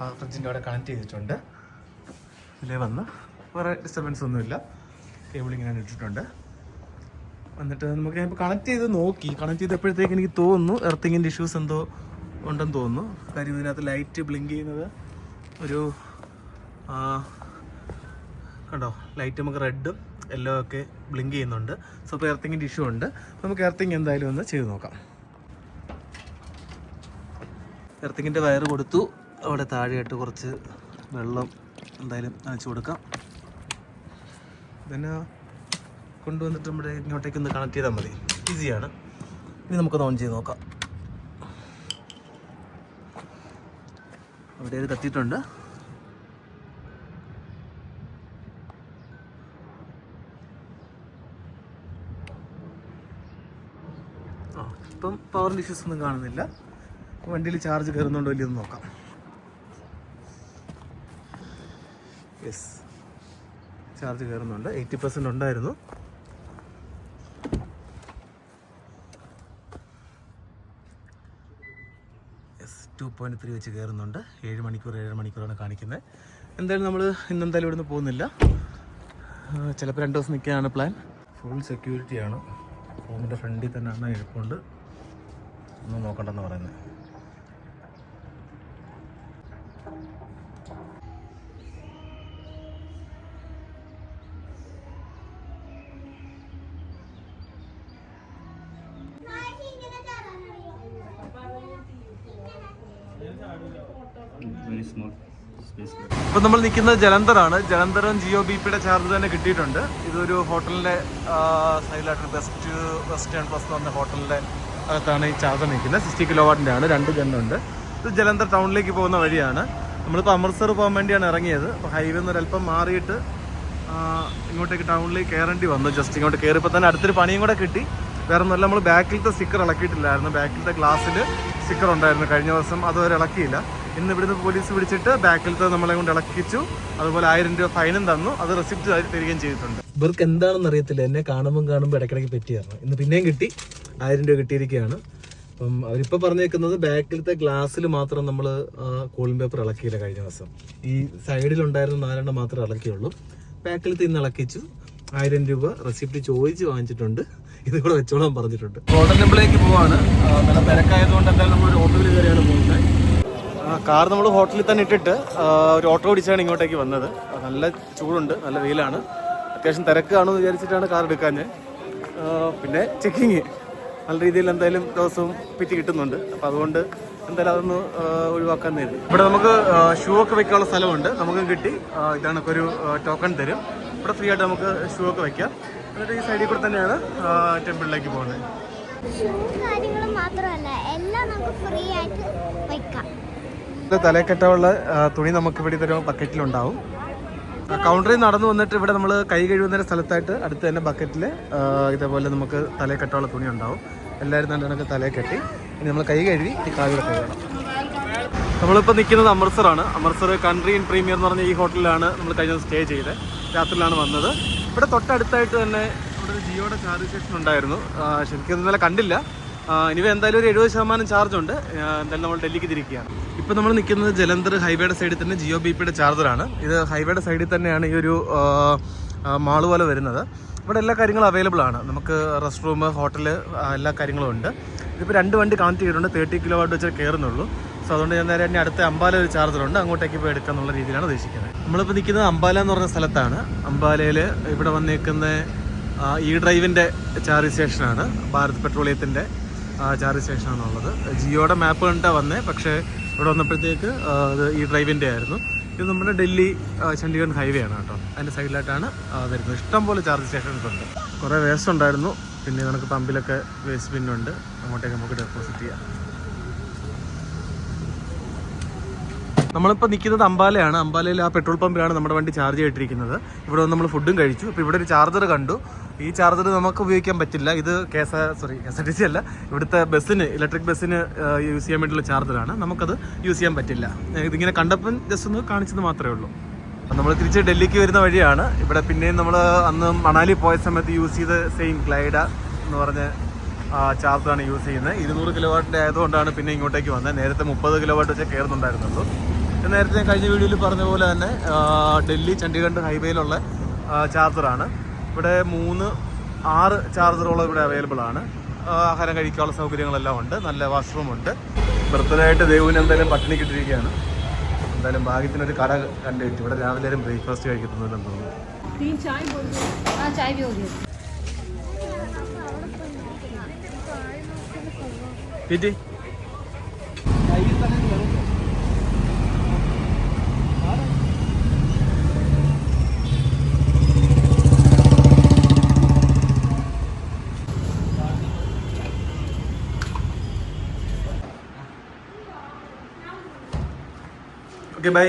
ആ ഫ്രിഡ്ജിൻ്റെ അവിടെ കണക്ട് ചെയ്തിട്ടുണ്ട്. ഇതിലേ വന്ന് വേറെ ഡിസ്റ്റർബൻസ് ഒന്നുമില്ല. കേബിൾ ഇങ്ങനെ ഇട്ടിട്ടുണ്ട്. എന്നിട്ട് നമുക്ക് ഞാനിപ്പോൾ കണക്ട് ചെയ്ത് നോക്കി. കണക്ട് ചെയ്തപ്പോഴത്തേക്ക് എനിക്ക് തോന്നുന്നു എർത്തിങ്ങിൻ്റെ ഇഷ്യൂസ് എന്തോ ഉണ്ടെന്ന് തോന്നുന്നു. കാര്യം ഇതിനകത്ത് ലൈറ്റ് ബ്ലിങ്ക് ചെയ്യുന്നത് ഒരു കണ്ടോ, ലൈറ്റ് നമുക്ക് റെഡും യെല്ലോ ഒക്കെ ബ്ലിങ്ക് ചെയ്യുന്നുണ്ട്. സോ ഇപ്പോൾ എർത്തിങ്ങിൻ്റെ ഇഷ്യൂ ഉണ്ട്. നമുക്ക് എർത്തിങ് എന്തായാലും ഒന്ന് ചെയ്ത് നോക്കാം. എർത്തിങ്ങിൻ്റെ വയർ കൊടുത്തു. അവിടെ താഴെയായിട്ട് കുറച്ച് വെള്ളം എന്തായാലും നനച്ചു കൊടുക്കാം. പിന്നെ കൊണ്ടുവന്നിട്ട് നമ്മുടെ ഇങ്ങോട്ടേക്ക് കണക്ട് ചെയ്താൽ മതി. ഈസിയാണ്. ഇനി നമുക്കത് ഓൺ ചെയ്ത് നോക്കാം. അവിടെ ഇത് കത്തിയിട്ടുണ്ട്. ഇപ്പം പവറിൻ്റെ ഇഷ്യൂസ് ഒന്നും കാണുന്നില്ല. വണ്ടിയിൽ ചാർജ് കയറുന്നുണ്ടോ ഇല്ലയോ എന്ന് നോക്കാം. യെസ്, ചാർജ് കയറുന്നുണ്ട്. 80% ഉണ്ടായിരുന്നു. യെസ്, 2.3 വെച്ച് കയറുന്നുണ്ട്. 7 മണിക്കൂറാണ് കാണിക്കുന്നത്. എന്തായാലും നമ്മൾ ഇന്നെന്തായാലും ഇവിടുന്ന് പോകുന്നില്ല. ചിലപ്പോൾ 2 ദിവസം നിൽക്കാനാണ് പ്ലാൻ. ഫുൾ സെക്യൂരിറ്റിയാണ്. റൂമിൻ്റെ ഫ്രണ്ടിൽ തന്നെയാണ് എഴുപ്പുണ്ട്. ഒന്നും നോക്കണ്ടെന്ന് പറയുന്നത്. ഇപ്പം നമ്മൾ നിൽക്കുന്നത് ജലന്ധറാണ്. ജലന്ധറും ജിയോ ബിപിയുടെ ചാർജ് തന്നെ കിട്ടിയിട്ടുണ്ട്. ഇതൊരു ഹോട്ടലിൻ്റെ സൈഡിലായിട്ട് വെസ്റ്റേൺ പ്ലസ് എന്ന് പറഞ്ഞ ഹോട്ടലിൻ്റെ അകത്താണ് ഈ ചാർജർ നിൽക്കുന്നത്. 60 കിലോവാട്ടിൻ്റെ ആണ്. 2 ഗണ്ണുണ്ട്. ഇത് ജലന്ധർ ടൗണിലേക്ക് പോകുന്ന വഴിയാണ്. നമ്മളിപ്പോൾ അമൃത്സർ പോകാൻ വേണ്ടിയാണ് ഇറങ്ങിയത്. അപ്പോൾ ഹൈവേ നിന്ന് ഒരല്പം മാറിയിട്ട് ഇങ്ങോട്ടേക്ക് ടൗണിലേക്ക് കയറേണ്ടി വന്നു. ജസ്റ്റ് ഇങ്ങോട്ട് കയറിയപ്പോൾ തന്നെ അടുത്തൊരു പണിയും കൂടെ കിട്ടി. വേറെ ഒന്നുമല്ല, നമ്മൾ ബാക്കിലത്തെ സ്റ്റിക്കർ ഇളക്കിയിട്ടില്ലായിരുന്നു. ബാക്കിലത്തെ ഗ്ലാസ്സിൽ സ്റ്റിക്കർ ഉണ്ടായിരുന്നു കഴിഞ്ഞ ദിവസം, അതുവരെ ഇളക്കിയില്ല. ഇന്ന് ഇവിടുന്ന് പോലീസ് പിടിച്ചിട്ട് ബാക്കിലത്തെ നമ്മളെ കൊണ്ട് ഇളക്കിച്ചു. അതുപോലെ 1000 രൂപ ഫൈനും തന്നു. അത് റെസിപ്റ്റ് തരികയും ചെയ്തിട്ടുണ്ട്. ഇവർക്ക് എന്താണെന്ന് അറിയത്തില്ല, എന്നെ കാണുമ്പോൾ ഇടയ്ക്കിടയ്ക്ക് പറ്റിയായിരുന്നു. ഇന്ന് പിന്നെയും കിട്ടി, 1000 രൂപ കിട്ടിയിരിക്കുകയാണ്. അപ്പം അവരിപ്പോൾ പറഞ്ഞേക്കുന്നത് ബാക്കിലത്തെ ഗ്ലാസ്സിൽ മാത്രം നമ്മൾ കൂളിംഗ് പേപ്പർ ഇളക്കിയില്ല കഴിഞ്ഞ ദിവസം. ഈ സൈഡിലുണ്ടായിരുന്ന 4 മാത്രമേ ഇളക്കിയുള്ളൂ. ബാക്കിലത്തെ ഇന്ന് ഇളക്കിച്ചു. 1000 രൂപ റെസിപ്റ്റ് ചോദിച്ച് വാങ്ങിച്ചിട്ടുണ്ട്. ഇത് കൂടെ വെച്ചോളാൻ പറഞ്ഞിട്ടുണ്ട്. ഗോൾഡൻ ടെമ്പിളിലേക്ക് പോവാണ്. നല്ല തിരക്കായതുകൊണ്ട് എന്തായാലും നമ്മളൊരു ഓട്ടോയിൽ കയറിയാണ് പോകുന്നത്. കാർ നമ്മൾ ഹോട്ടലിൽ തന്നെ ഇട്ടിട്ട് ഒരു ഓട്ടോ ഓടിച്ചാണ് ഇങ്ങോട്ടേക്ക് വന്നത്. നല്ല ചൂടുണ്ട്, നല്ല വെയിലാണ്. അത്യാവശ്യം തിരക്കാണെന്ന് വിചാരിച്ചിട്ടാണ് കാർ എടുക്കാൻ. പിന്നെ ചെക്കിങ് നല്ല രീതിയിൽ എന്തായാലും ദിവസവും പിറ്റി കിട്ടുന്നുണ്ട്. അപ്പോൾ അതുകൊണ്ട് എന്തായാലും അതൊന്ന് ഒഴിവാക്കാൻ നേരിടും. ഇവിടെ നമുക്ക് ഷൂ ഒക്കെ വെക്കാനുള്ള സ്ഥലമുണ്ട്. നമുക്ക് കിട്ടി. ഇതാണ് ഒരു ടോക്കൺ തരും. ഇവിടെ ഫ്രീ ആയിട്ട് നമുക്ക് ഷൂ ഒക്കെ വെക്കാം. എന്നിട്ട് ഈ സൈഡിൽ കൂടെ തന്നെയാണ് ടെമ്പിളിലേക്ക് പോകുന്നത്. ഷൂ കാര്യങ്ങൾ മാത്രമല്ല, എല്ലാം നമുക്ക് ഫ്രീ ആയിട്ട് വെക്കാം. തലക്കെട്ടുള്ള തുണി നമുക്ക് ഇവിടെ ഇതൊരു ബക്കറ്റിലുണ്ടാവും. കൗണ്ടറിൽ നടന്നു വന്നിട്ട് ഇവിടെ നമ്മൾ കൈ കഴുകുന്ന സ്ഥലത്തായിട്ട് അടുത്ത് തന്നെ ബക്കറ്റിൽ ഇതേപോലെ നമുക്ക് തലക്കെട്ടുള്ള തുണി ഉണ്ടാവും. എല്ലാവരും നല്ല കണക്ക് തലയെ കെട്ടി ഇനി നമ്മൾ കൈ കഴുകി ഈ കാലിൽ കഴുകണം. നമ്മളിപ്പോൾ നിൽക്കുന്നത് അമൃത്സറാണ്. അമൃത്സർ കൺട്രി ഇൻ പ്രീമിയർ എന്ന് പറഞ്ഞ ഈ ഹോട്ടലിലാണ് നമ്മൾ കഴിഞ്ഞ ദിവസം സ്റ്റേ ചെയ്തത്. രാത്രിയിലാണ് വന്നത്. ഇവിടെ തൊട്ടടുത്തായിട്ട് തന്നെ ഇവിടെ ഒരു ജിയോയുടെ ചാർജ് സ്റ്റേഷൻ ഉണ്ടായിരുന്നു. ശരിക്കും ഇന്നലെ കണ്ടില്ല. ഇനി എന്തായാലും ഒരു 70% ചാർജ് ഉണ്ട്. എന്തായാലും നമ്മൾ ഡൽഹിക്ക് തിരിക്കുകയാണ്. ഇപ്പോൾ നമ്മൾ നിൽക്കുന്നത് ജലന്ധർ ഹൈവേയുടെ സൈഡിൽ തന്നെ ജിയോ ബിപിയുടെ ചാർജറാണ്. ഇത് ഹൈവേയുടെ സൈഡിൽ തന്നെയാണ് ഈ ഒരു മാള് പോലെ വരുന്നത്. ഇവിടെ എല്ലാ കാര്യങ്ങളും അവൈലബിൾ ആണ്. നമുക്ക് റെസ്റ്റ് റൂം, ഹോട്ടൽ, എല്ലാ കാര്യങ്ങളും ഉണ്ട്. ഇതിപ്പോൾ 2 വണ്ടി കണക്ട് ചെയ്തിട്ടുണ്ട്. 30 കിലോവാട്ട് വെച്ച് കയറുന്നുള്ളൂ. സോ അതുകൊണ്ട് ഞാൻ നേരെ തന്നെ അടുത്ത അംബാല ഒരു ചാർജറുണ്ട്, അങ്ങോട്ടേക്ക് പോയി എടുക്കുക എന്നുള്ള രീതിയിലാണ് ഉദ്ദേശിക്കുന്നത്. നമ്മളിപ്പോൾ നിൽക്കുന്നത് അംബാല എന്ന് പറഞ്ഞ സ്ഥലത്താണ്. അംബാലയിൽ ഇവിടെ വന്നേക്കുന്ന ഈ ഡ്രൈവിൻ്റെ ചാർജ് സ്റ്റേഷനാണ്. ഭാരത് പെട്രോളിയത്തിൻ്റെ ചാർജ് സ്റ്റേഷനാണുള്ളത്. ജിയോയുടെ മാപ്പ് കണ്ടാണ് വന്നത്. പക്ഷേ ഇവിടെ വന്നപ്പോഴത്തേക്ക് അത് ഈ ഡ്രൈവിൻ്റെ ആയിരുന്നു. ഇത് നമ്മുടെ ഡൽഹി ചണ്ഡീഗഡ് ഹൈവേ ആണ് കേട്ടോ. അതിൻ്റെ സൈഡിലായിട്ടാണ് വരുന്നത്. ഇഷ്ടം പോലെ ചാർജ് സ്റ്റേഷൻസ് ഉണ്ട്. കുറേ വേസ്റ്റ് ഉണ്ടായിരുന്നു. പിന്നെ നമുക്ക് പമ്പിലൊക്കെ വേസ്റ്റ് ബിന്നുണ്ട്. അങ്ങോട്ടേക്ക് നമുക്ക് ഡെപ്പോസിറ്റ് ചെയ്യാം. നമ്മളിപ്പോൾ നിൽക്കുന്നത് അംബാലയാണ്. അംബാലയിൽ ആ പെട്രോൾ പമ്പിലാണ് നമ്മുടെ വണ്ടി ചാർജ് ചെയ്തിട്ടിരിക്കുന്നത്. ഇവിടെ വന്ന് നമ്മൾ ഫുഡും കഴിച്ചു. അപ്പോൾ ഇവിടെ ഒരു ചാർജർ കണ്ടു. ഈ ചാർജർ നമുക്ക് ഉപയോഗിക്കാൻ പറ്റില്ല. ഇത് KSRTC അല്ല, ഇവിടുത്തെ ബസ്സിന്, ഇലക്ട്രിക് ബസ്സിന് യൂസ് ചെയ്യാൻ വേണ്ടിയുള്ള ചാർജറാണ്. നമുക്കത് യൂസ് ചെയ്യാൻ പറ്റില്ല. ഇതിങ്ങനെ കണ്ടപ്പം ജസ്റ്റ് ഒന്ന് കാണിച്ചത് മാത്രമേ ഉള്ളൂ. നമ്മൾ തിരിച്ച് ഡൽഹിക്ക് വരുന്ന വഴിയാണ്. ഇവിടെ പിന്നെയും നമ്മൾ അന്ന് മണാലി പോയ സമയത്ത് യൂസ് ചെയ്ത സെയിം ഗ്ലൈഡ എന്ന് പറഞ്ഞ ചാർജറാണ് യൂസ് ചെയ്യുന്നത്. 200 കിലോവാട്ടിൻ്റെ ആയതുകൊണ്ടാണ് പിന്നെ ഇങ്ങോട്ടേക്ക് വന്നത്. നേരത്തെ 30 കിലോവാട്ട് വെച്ചേ കയറുന്നുണ്ടായിരുന്നുള്ളൂ. നേരത്തെ ഞാൻ കഴിഞ്ഞ വീഡിയോയിൽ പറഞ്ഞ പോലെ തന്നെ ഡൽഹി ചണ്ഡീഗഡ് ഹൈവേയിലുള്ള ചാർജറാണ്. ഇവിടെ 6 ചാർജറുകളും ഇവിടെ അവൈലബിൾ ആണ്. ആഹാരം കഴിക്കാനുള്ള സൗകര്യങ്ങളെല്ലാം ഉണ്ട്. നല്ല വാഷ്റൂം ഉണ്ട്. ബർത്ത്ഡേ ആയിട്ട് ദേവുവിന് എന്തായാലും പട്ടിണിക്കിട്ടിരിക്കുകയാണ്. എന്തായാലും ഭാഗ്യത്തിനൊരു കട കണ്ടുകിട്ടി. ഇവിടെ രാവിലെ ബ്രേക്ക്ഫാസ്റ്റ് കഴിക്കുന്നുണ്ടെന്ന് തോന്നുന്നു. ചേച്ചി ഓക്കെ ബൈ.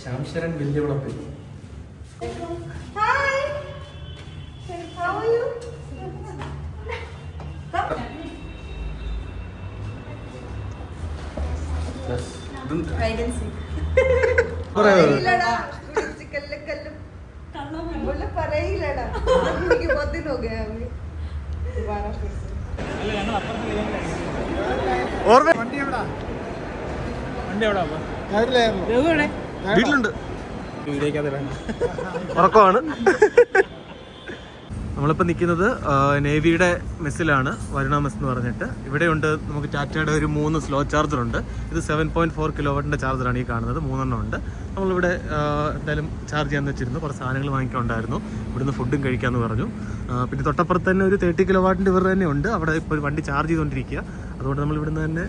ശ്യാം ശരൺ വലിയ വിളപ്പിൽ. വീട്ടിലുണ്ട്. ഉറക്കമാണ്. നമ്മളിപ്പോൾ നിൽക്കുന്നത് നേവിയുടെ മെസ്സിലാണ്, വരുണ മെസ് എന്ന് പറഞ്ഞിട്ട്. ഇവിടെയുണ്ട് നമുക്ക് ടാറ്റയുടെ ഒരു 3 സ്ലോ ചാർജറുണ്ട്. ഇത് 7.4 കിലോവാട്ടിൻ്റെ ചാർജറാണ് ഈ കാണുന്നത്. 3 ഉണ്ട്. നമ്മളിവിടെ എന്തായാലും ചാർജ് ചെയ്യാൻ വെച്ചിരുന്നു. കുറച്ച് സാധനങ്ങൾ വാങ്ങിക്കാനുണ്ടായിരുന്നു. ഇവിടുന്ന് ഫുഡും കഴിക്കാമെന്ന് പറഞ്ഞു. പിന്നെ തൊട്ടപ്പുറത്ത് തന്നെ ഒരു 30 കിലോവാട്ടിൻ്റെ ഇവർ തന്നെ ഉണ്ട്. അവിടെ ഇപ്പോൾ വണ്ടി ചാർജ് ചെയ്തുകൊണ്ടിരിക്കുക. അതുകൊണ്ട് നമ്മൾ ഇവിടുന്ന് തന്നെ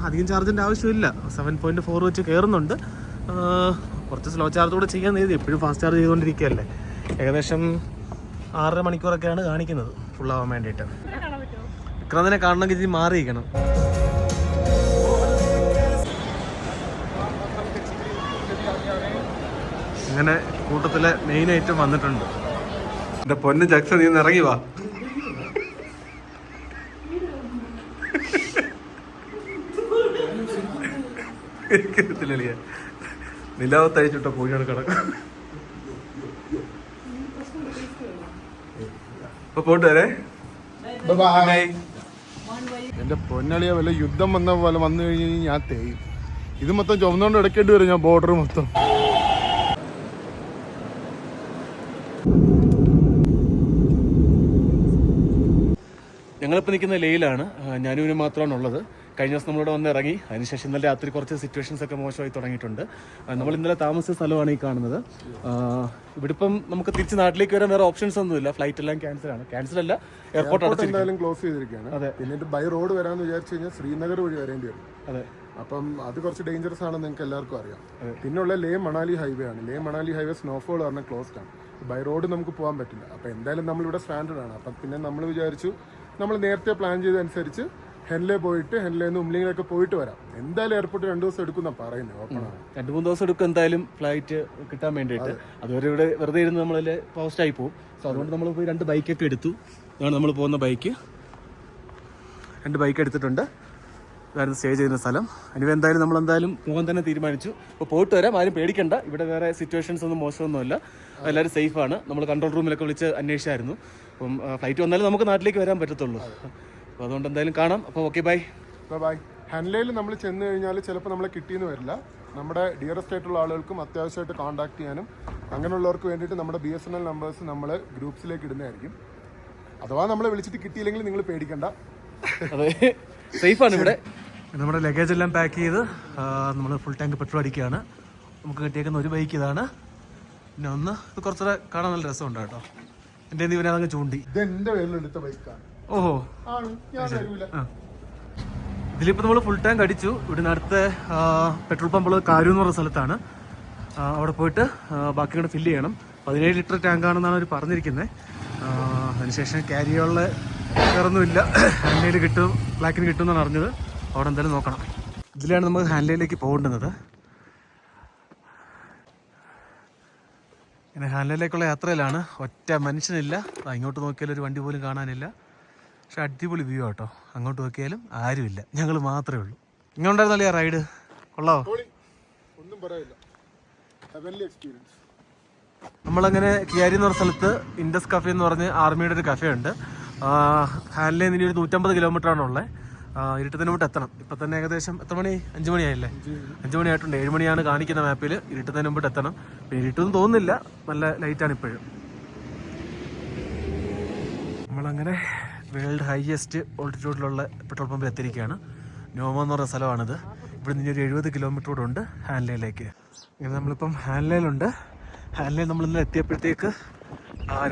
അധികം ചാർജിൻ്റെ ആവശ്യമില്ല. 7.4 വെച്ച് കയറുന്നുണ്ട്. കുറച്ച് സ്ലോ ചാർജ് കൂടെ ചെയ്യാൻ എഴുതി. എപ്പോഴും ഫാസ്റ്റ് ചാർജ് ചെയ്തുകൊണ്ടിരിക്കുകയല്ലേ. ഏകദേശം 6.5 മണിക്കൂറൊക്കെയാണ് കാണിക്കുന്നത് ഫുള്ളാവാൻ വേണ്ടിയിട്ട്. വിക്രാന്തിനെ കാണണമെങ്കിൽ ഇനി മാറിയിരിക്കണം. അങ്ങനെ കൂട്ടത്തിലെ മെയിൻ ഐറ്റം വന്നിട്ടുണ്ട്. എൻ്റെ പൊന്ന് ജക്സൺ, നീ ഇറങ്ങി വാ. എനിക്കറിയത്തില്ല, നിലാവത്തയച്ചിട്ട കോഴിയാണ് കിടക്കും. അപ്പൊ പോട്ട് വരെ. എന്റെ പൊന്നളിയ വല്ല യുദ്ധം വന്ന പോലെ വന്നു കഴിഞ്ഞ് ഞാൻ തേയും. ഇത് മൊത്തം ചുമന്നുകൊണ്ട് എടുക്കേണ്ടി വരും ഞാൻ ബോർഡർ മൊത്തം. ഞങ്ങളിപ്പോൾ നിൽക്കുന്ന ലേയിലാണ്. ഞാനും ഇവനും മാത്രമാണ് ഉള്ളത്. കഴിഞ്ഞ ദിവസം നമ്മളിവിടെ വന്ന് ഇറങ്ങി. അതിനുശേഷം ഇന്നലെ രാത്രി കുറച്ച് സിറ്റുവേഷൻസ് ഒക്കെ മോശമായി തുടങ്ങിയിട്ടുണ്ട്. നമ്മൾ ഇന്നലെ താമസിച്ച സ്ഥലമാണ് ഈ കാണുന്നത്. ഇവിടെ ഇപ്പം നമുക്ക് തിരിച്ച് നാട്ടിലേക്ക് വരാൻ വേറെ ഓപ്ഷൻസ് ഒന്നുമില്ല. ഫ്ലൈറ്റ് എല്ലാം ക്യാൻസൽ അല്ല, എയർപോർട്ട് എന്തായാലും ക്ലോസ് ചെയ്തിരിക്കുകയാണ്. അതെ, എന്നിട്ട് ബൈ റോഡ് വരാമെന്ന് വിചാരിച്ചു കഴിഞ്ഞാൽ ശ്രീനഗർ വഴി വരേണ്ടി വരും. അതെ, അപ്പം അത് കുറച്ച് ഡേഞ്ചറസ് ആണെന്ന് നിങ്ങൾക്ക് എല്ലാവർക്കും അറിയാം. പിന്നെയുള്ള ലേ മണാലി ഹൈവേ ആണ്. ലേ മണാലി ഹൈവേ സ്നോഫോൾ കാരണം ക്ലോസ്ഡ് ആണ്. ബൈ റോഡ് നമുക്ക് പോകാൻ പറ്റില്ല. അപ്പോൾ എന്തായാലും നമ്മളിവിടെ സ്റ്റാൻഡേർഡ് ആണ്. അപ്പം പിന്നെ നമ്മൾ വിചാരിച്ചു നമ്മൾ നേരത്തെ പ്ലാൻ ചെയ്തതനുസരിച്ച് ഹെൻലെ പോയിട്ട് ഹെൻലേന്ന് ഉംലിങ്ങിലൊക്കെ പോയിട്ട് വരാം. എന്തായാലും എയർപോർട്ട് 2 ദിവസം എടുക്കുന്ന പറയുന്നത് ഓപ്പൺ ആണ്. 2-3 ദിവസം എടുക്കും എന്തായാലും ഫ്ലൈറ്റ് കിട്ടാൻ വേണ്ടിയിട്ട്. അതുവരെ ഇവിടെ വെറുതെ ഇരുന്ന് നമ്മളതിൽ പോസ്റ്റ് ആയി പോകും. സോ അതുകൊണ്ട് നമ്മൾ പോയി 2 ബൈക്കൊക്കെ എടുത്തു. ഇതാണ് നമ്മൾ പോകുന്ന ബൈക്ക്. 2 ബൈക്ക് എടുത്തിട്ടുണ്ട്. ഇതായിരുന്നു സ്റ്റേ ചെയ്യുന്ന സ്ഥലം. ഇനി എന്തായാലും നമ്മൾ എന്തായാലും പോകാൻ തന്നെ തീരുമാനിച്ചു. അപ്പോൾ പോയിട്ട് വരാം, ആരും പേടിക്കണ്ട. ഇവിടെ വേറെ സിറ്റുവേഷൻസ് ഒന്നും മോശമൊന്നുമല്ല, എല്ലാവരും സേഫാണ്. നമ്മൾ കൺട്രോൾ റൂമിലൊക്കെ വിളിച്ച് അന്വേഷിച്ചായിരുന്നു. അപ്പം ഫ്ലൈറ്റ് വന്നാലും നമുക്ക് നാട്ടിലേക്ക് വരാൻ പറ്റത്തുള്ളൂ. അപ്പോൾ അതുകൊണ്ട് എന്തായാലും കാണാം. അപ്പോൾ ഓക്കെ ബൈ ബൈ. ഹെൻലയിൽ നമ്മൾ ചെന്ന് കഴിഞ്ഞാൽ ചിലപ്പോൾ നമ്മളെ കിട്ടിയെന്ന് വരില്ല. നമ്മുടെ ഡിയറസ്റ്റ് ആയിട്ടുള്ള ആളുകൾക്കും അത്യാവശ്യമായിട്ട് കോൺടാക്ട് ചെയ്യാനും അങ്ങനെയുള്ളവർക്ക് വേണ്ടിയിട്ട് നമ്മുടെ BSNL നമ്പേഴ്സ് നമ്മൾ ഗ്രൂപ്പ്സിലേക്ക് ഇടുന്നതായിരിക്കും. അഥവാ നമ്മളെ വിളിച്ചിട്ട് കിട്ടിയില്ലെങ്കിൽ നിങ്ങൾ പേടിക്കണ്ട, അതെ സേഫാണ് ഇവിടെ. നമ്മുടെ ലഗേജ് എല്ലാം പാക്ക് ചെയ്ത് നമ്മൾ ഫുൾ ടാങ്ക് പെട്രോൾ അടിക്കുകയാണ്. നമുക്ക് കിട്ടിയേക്കുന്ന ഒരു ബൈക്ക് ഇതാണ്. പിന്നെ ഒന്ന് ഇത് കുറച്ചുകൂടെ കാണാൻ നല്ല രസമുണ്ട് കേട്ടോ. എൻ്റെ ഇവനെ അതങ്ങ് ചൂണ്ടി. ഇത് എൻ്റെ പേരിലെടുത്ത ബൈക്കാണ്. ഓഹോ ആണ്, ഞാൻ തരൂല. ഇതിലിപ്പോൾ നമ്മൾ ഫുൾ ടാങ്ക് അടിച്ചു. ഇവിടെ അടുത്ത പെട്രോൾ പമ്പുകൾ കാരൂർ എന്ന് പറഞ്ഞ സ്ഥലത്താണ്. അവിടെ പോയിട്ട് ബാക്കി കൂടെ ഫില്ല് ചെയ്യണം. 17 ലിറ്റർ ടാങ്കാണെന്നാണ് അവർ പറഞ്ഞിരിക്കുന്നത്. അതിനുശേഷം ക്യാരിയുള്ള വേറൊന്നുമില്ല. ഹാൻഡ്ലയിൽ കിട്ടും, ബ്ലാക്കിന് കിട്ടും എന്നാണ് അറിഞ്ഞത്. അവിടെ എന്തായാലും നോക്കണം. ഇതിലാണ് നമുക്ക് ഹാൻഡ്ലയിലേക്ക് പോകേണ്ടുന്നത്. ഇങ്ങനെ ഹാൻഡ്ലയിലേക്കുള്ള യാത്രയിലാണ്. ഒറ്റ മനുഷ്യനില്ല. ഇങ്ങോട്ട് നോക്കിയാലും ഒരു വണ്ടി പോലും കാണാനില്ല. പക്ഷെ അടിപൊളി വ്യൂ ആട്ടോ. അങ്ങോട്ട് നോക്കിയാലും ആരുമില്ല, ഞങ്ങൾ മാത്രമേ ഉള്ളൂ. ഇങ്ങനെ ഉണ്ടായിരുന്നല്ലേ ആ റൈഡ്? കൊള്ളാവോ? ഒന്നും പറയില്ല, ഹെവൻലി എക്സ്പീരിയൻസ്. നമ്മളങ്ങനെ കിയാരി എന്ന് പറഞ്ഞ സ്ഥലത്ത് ഇൻഡസ് കഫേ എന്ന് പറഞ്ഞ് ആർമിയുടെ ഒരു കഫേ ഉണ്ട്. ഹാൻഡ്ലയിൽ നിന്ന് ഒരു 150 കിലോമീറ്ററാണ് ഉള്ളത്. ഇരുട്ടത്തിന് മുമ്പ് എത്തണം. ഇപ്പം തന്നെ ഏകദേശം എത്ര മണി? 5 മണിയായില്ലേ? 5 മണിയായിട്ടുണ്ട്. 7 മണിയാണ് കാണിക്കുന്ന മാപ്പിൽ. ഇരുട്ടത്തിന് മുമ്പ് എത്തണം. പിന്നെ ഇരുട്ടൊന്നും തോന്നുന്നില്ല, നല്ല ലൈറ്റാണ് ഇപ്പോഴും. നമ്മളങ്ങനെ വേൾഡ് ഹൈയസ്റ്റ് ഓൾട്ടിറ്റ്യൂഡിലുള്ള പെട്രോൾ പമ്പിൽ എത്തിയിരിക്കുകയാണ്. നോമ എന്ന് പറഞ്ഞ സ്ഥലമാണിത്. ഇവിടെ നിന്ന് ഒരു 70 കിലോമീറ്റർ കൂടെ ഉണ്ട് ഹാൻഡ്ലയിലേക്ക്. ഇങ്ങനെ നമ്മളിപ്പം ഹാൻഡ്ലയിലുണ്ട്. ഹാൻഡ്ലയിൽ നമ്മളിന്ന് എത്തിയപ്പോഴത്തേക്ക്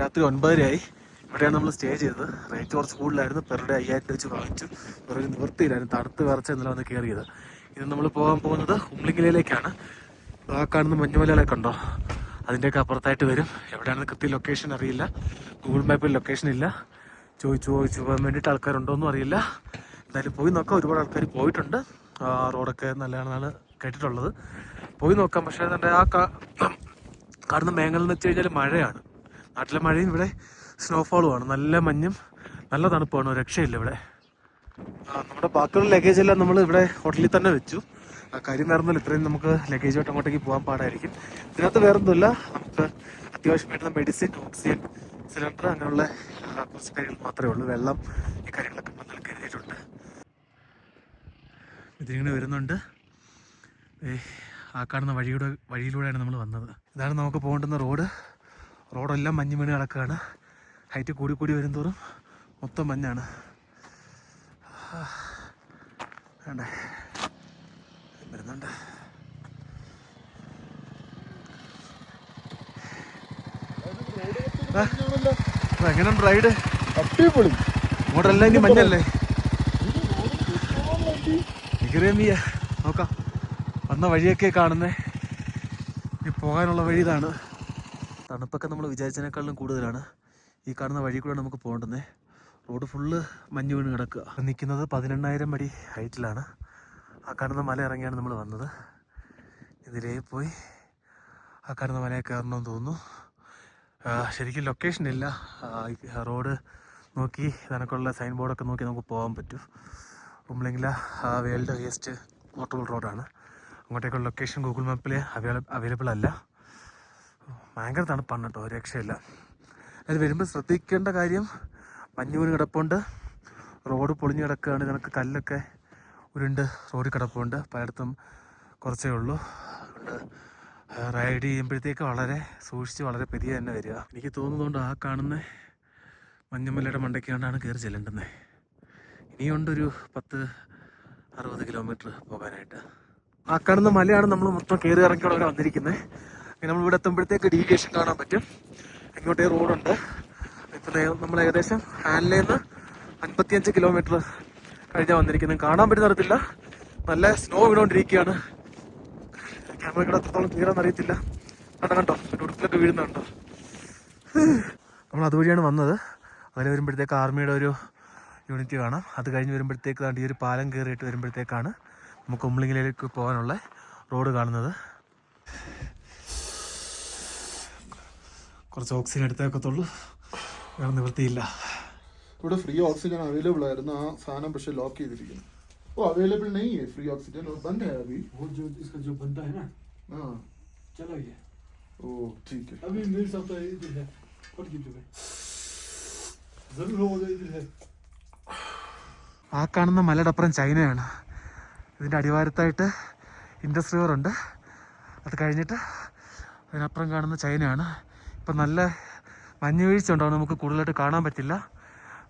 രാത്രി 9:30 ഇവിടെയാണ് നമ്മൾ സ്റ്റേ ചെയ്തത്. റേറ്റ് കുറച്ച് കൂടുതലായിരുന്നു. പെർ ഡേ 5000 വെച്ച് വാങ്ങിച്ചു. ഒരു നിവൃത്തിയിലായിരുന്നു, തണുത്ത് വിറച്ച് ഇന്നലെ വന്ന് കയറിയത്. ഇത് നമ്മൾ പോകാൻ പോകുന്നത് ഉംലിങ്ങിലേക്കാണ്. ആ കാണുന്ന മഞ്ഞുമലകളൊക്കെ ഉണ്ടോ, അതിൻ്റെയൊക്കെ അപ്പുറത്തായിട്ട് വരും. എവിടെയാണെന്ന് കൃത്യം ലൊക്കേഷൻ അറിയില്ല. ഗൂഗിൾ മാപ്പിൽ ലൊക്കേഷൻ ഇല്ല. ചോദിച്ചു പോകാൻ വേണ്ടിയിട്ട് ആൾക്കാരുണ്ടോയെന്നും അറിയില്ല. എന്തായാലും പോയി നോക്കാം. ഒരുപാട് ആൾക്കാർ പോയിട്ടുണ്ട്. റോഡൊക്കെ നല്ലതാണെന്നാണ് കേട്ടിട്ടുള്ളത്. പോയി നോക്കാം. പക്ഷേ അതിൻ്റെ ആ കാണുന്ന മേഘങ്ങൾ എന്ന് വെച്ച് കഴിഞ്ഞാൽ മഴയാണ്. നാട്ടിലെ മഴയും ഇവിടെ സ്നോഫോളുമാണ്. നല്ല മഞ്ഞും നല്ല തണുപ്പാണ്. ഒരു രക്ഷയില്ല ഇവിടെ. നമ്മുടെ ബാക്കിയുള്ള ലഗേജ് എല്ലാം നമ്മൾ ഇവിടെ ഹോട്ടലിൽ തന്നെ വെച്ചു. കാര്യം വേറൊന്നുമില്ല, ഇത്രയും നമുക്ക് ലഗേജായിട്ട് അങ്ങോട്ടേക്ക് പോകാൻ പാടായിരിക്കും. ഇതിനകത്ത് വേറൊന്നുമില്ല, നമുക്ക് അത്യാവശ്യം വേണ്ടുന്ന മെഡിസിൻ, ഓക്സിജൻ സിലിണ്ടർ, അങ്ങനെയുള്ള കുറച്ച് കാര്യങ്ങൾ മാത്രമേ ഉള്ളൂ. വെള്ളം, ഈ കാര്യങ്ങളൊക്കെ നമ്മൾ കരുതിയിട്ടുണ്ട്. ഇതിങ്ങനെ വരുന്നുണ്ട്. ആ കാണുന്ന വഴിയിലൂടെയാണ് നമ്മൾ വന്നത്. ഇതാണ് നമുക്ക് പോകേണ്ടുന്ന റോഡ്. റോഡെല്ലാം മഞ്ഞ് വീണ് കിടക്കുകയാണ്. ഹൈറ്റ് കൂടി വരും തോറും മൊത്തം മഞ്ഞാണ്. വേണ്ടേ വരുന്നുണ്ട്. എങ്ങനെയുണ്ട് റൈഡ്? അടിപൊളി. ഇങ്ങോട്ടെല്ലാം ഇനി മഞ്ഞല്ലേ? ഇഗ്രേമിയ നോക്കാം. വന്ന വഴിയൊക്കെ കാണുന്നേ. ഇനി പോകാനുള്ള വഴി ഇതാണ്. തണുപ്പൊക്കെ നമ്മൾ വിചാരിച്ചതിനേക്കാളും കൂടുതലാണ്. ഈ കാണുന്ന വഴി കൂടെ നമുക്ക് പോകേണ്ടത്. റോഡ് ഫുള്ള് മഞ്ഞ് വീണ് കിടക്കുക. നിൽക്കുന്നത് 18,000 അടി ഹൈറ്റിലാണ്. ആ കാണുന്ന മല ഇറങ്ങിയാണ് നമ്മൾ വന്നത്. ഇതിലേ പോയി ആ കാണുന്ന മലയെ കയറണമെന്ന് തോന്നുന്നു. ശരിക്കും ലൊക്കേഷൻ ഇല്ല. റോഡ് നോക്കി ഇതിനൊക്കെയുള്ള സൈൻ ബോർഡൊക്കെ നോക്കി നമുക്ക് പോകാൻ പറ്റും. ഉംലിങ്ങില വേൾഡ് ഹൈയസ്റ്റ് മോട്ടോർ റോഡാണ്. അങ്ങോട്ടേക്കുള്ള ലൊക്കേഷൻ ഗൂഗിൾ മാപ്പിൽ അവൈലബിൾ അല്ല. ഭയങ്കര തണുപ്പാണ് കേട്ടോ, ഒരു രക്ഷയില്ല. അത് വരുമ്പോൾ ശ്രദ്ധിക്കേണ്ട കാര്യം, മഞ്ഞ് വീണ് കിടപ്പുണ്ട്, റോഡ് പൊളിഞ്ഞ് കിടക്കുകയാണ്. ഇതിനൊക്കെ കല്ലൊക്കെ ഉരുണ്ട് റോഡിൽ കിടപ്പുണ്ട്. പലയിടത്തും കുറച്ചേ ഉള്ളൂ. അതുകൊണ്ട് റൈഡ് ചെയ്യുമ്പോഴത്തേക്ക് വളരെ സൂക്ഷിച്ച് വളരെ പെരിയ തന്നെ വരിക. എനിക്ക് തോന്നുന്നതുകൊണ്ട് ആ കാണുന്ന മഞ്ഞുമലയുടെ മണ്ടയ്ക്കാണ്ടാണ് കയറി ചെല്ലേണ്ടുന്നത്. ഇനിയുണ്ടൊരു 10-60 കിലോമീറ്റർ പോകാനായിട്ട്. ആ കാണുന്ന മലയാണ് നമ്മൾ മൊത്തം കയറി ഇറങ്ങിയോടെ വന്നിരിക്കുന്നത്. അങ്ങനെ നമ്മളിവിടെ എത്തുമ്പോഴത്തേക്ക് ഡീവിയേഷൻ കാണാൻ പറ്റും. ഇങ്ങോട്ടേ റോഡുണ്ട്. ഇപ്പം നമ്മൾ ഏകദേശം ഹാൻഡ്ലയിൽ നിന്ന് 55 കിലോമീറ്റർ കഴിഞ്ഞാൽ വന്നിരിക്കുന്നത്. കാണാൻ പറ്റുന്ന തരത്തില്ല, നല്ല സ്നോ വീണുകൊണ്ടിരിക്കുകയാണ്. ക്യാമറയ്ക്ക് അത്രത്തോളം ക്ലിയർ ആണെന്ന് അറിയത്തില്ല. കണ്ടോ ഉടുപ്പിലൊക്കെ വീഴുന്നുണ്ടോ. നമ്മൾ അതുവഴിയാണ് വന്നത്. അതിൽ വരുമ്പോഴത്തേക്ക് ആർമിയുടെ ഒരു യൂണിറ്റ് കാണാം. അത് കഴിഞ്ഞ് വരുമ്പോഴത്തേക്ക് ഈ ഒരു പാലം കയറിയിട്ട് വരുമ്പോഴത്തേക്കാണ് നമുക്ക് ഉമ്ലിങ്ങിലേക്ക് പോകാനുള്ള റോഡ് കാണുന്നത്. കുറച്ച് ഓക്സിജൻ എടുത്തേക്കത്തുള്ളൂ, വേറെ നിവൃത്തിയില്ല. ഇവിടെ ഫ്രീ ഓക്സിജൻ അവൈലബിൾ ആയിരുന്നു. ആ സാധനം പക്ഷെ ലോക്ക് ചെയ്തിരിക്കുന്നു. ഓ അവൈലബിൾ नहीं है फ्री ऑक्सीजन और बंद है अभी. वो जो इसका जो बनता है ना, हाँ चला गया ओ ठीक है. अभी मिल सकता है. इधर है फट की जगह जरूर होगा. इधर है. ആ കാണുന്ന മലയുടെ അപ്പുറം ചൈനയാണ്. ഇതിൻ്റെ അടിവാരത്തായിട്ട് ഇൻഡസ് റിവർ ഉണ്ട്. അത് കഴിഞ്ഞിട്ട് അതിനപ്പുറം കാണുന്ന ചൈനയാണ്. ഇപ്പം നല്ല മഞ്ഞ് വീഴ്ച ഉണ്ടാവും, നമുക്ക് കൂടുതലായിട്ട് കാണാൻ പറ്റില്ല.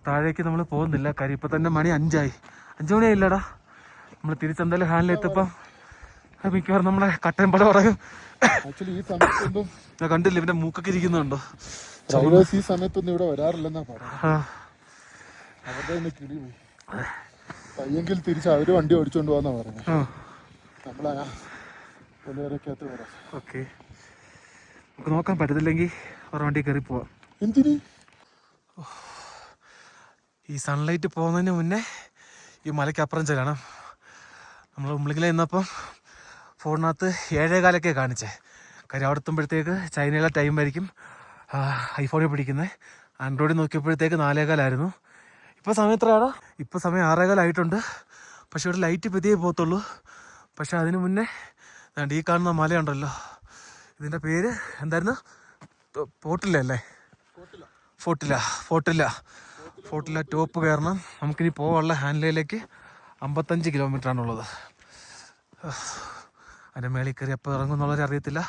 താഴേക്ക് നമ്മൾ പോകുന്നില്ല, കാര്യം ഇപ്പം തന്നെ മണി 5 മണിയായില്ലടാ. നമ്മൾ തിരിച്ചെന്തായാലും ഹാനിലെത്തിയപ്പം മിക്കവാറും നമ്മളെ കട്ടയമ്പട പറയും. ആക്ച്വലി ഈ സമയത്തൊന്നും ഞാൻ കണ്ടില്ല, ഇവൻ്റെ മൂക്കൊക്കെ ഇരിക്കുന്നുണ്ടോ. ഡ്രൈവേഴ്സ് ഈ സമയത്തൊന്നും ഇവിടെ വരാറില്ലെന്നാ പറയാം. അവരുടെ തന്നെ കിളി പോയി. പയ്യെങ്കിൽ തിരിച്ച് അവര് വണ്ടി ഓടിച്ചോണ്ട് പോവാന്നാ പറഞ്ഞത്. നമ്മളാ പൊതുവരക്കകത്ത് വരാം. ഓക്കെ, നമുക്ക് നോക്കാൻ പറ്റത്തില്ലെങ്കിൽ ഒരു വണ്ടി കയറി പോവാം. എന്തിന് ഈ സൺലൈറ്റ് പോകുന്നതിന് മുന്നേ ഈ മലയ്ക്കപ്പുറം ചെല്ലണം. നമ്മൾ ഉമ്ലിങ്ങിൽ നിന്നപ്പം ഫോണിനകത്ത് 7:15 കാണിച്ചേ. കാര്യം അവിടെ എത്തുമ്പോഴത്തേക്ക് ചൈനയിലെ ടൈം ആയിരിക്കും ഐഫോണിൽ പിടിക്കുന്നത്. ആൻഡ്രോയിഡിൽ നോക്കിയപ്പോഴത്തേക്ക് 4:15 ഇപ്പോൾ സമയം എത്രയാടാ? ഇപ്പോൾ സമയം 6:15 പക്ഷെ ഇവിടെ ലൈറ്റ് പതിയേ പോകത്തുള്ളൂ. പക്ഷെ അതിന് മുന്നേ ഈ കാണുന്ന മലയുണ്ടല്ലോ, ഇതിൻ്റെ പേര് എന്തായിരുന്നു? ഫോർട്ടില്ല അല്ലേ? ഫോർട്ടില്ല ടോപ്പ് കയറണം. നമുക്കിനി പോകാനുള്ള ഹാൻഡ്ലയിലേക്ക് 55 കിലോമീറ്ററാണുള്ളത്. അതിൻ്റെ മേളിൽ കയറി എപ്പോൾ ഇറങ്ങും എന്നുള്ളവരെ അറിയത്തില്ല.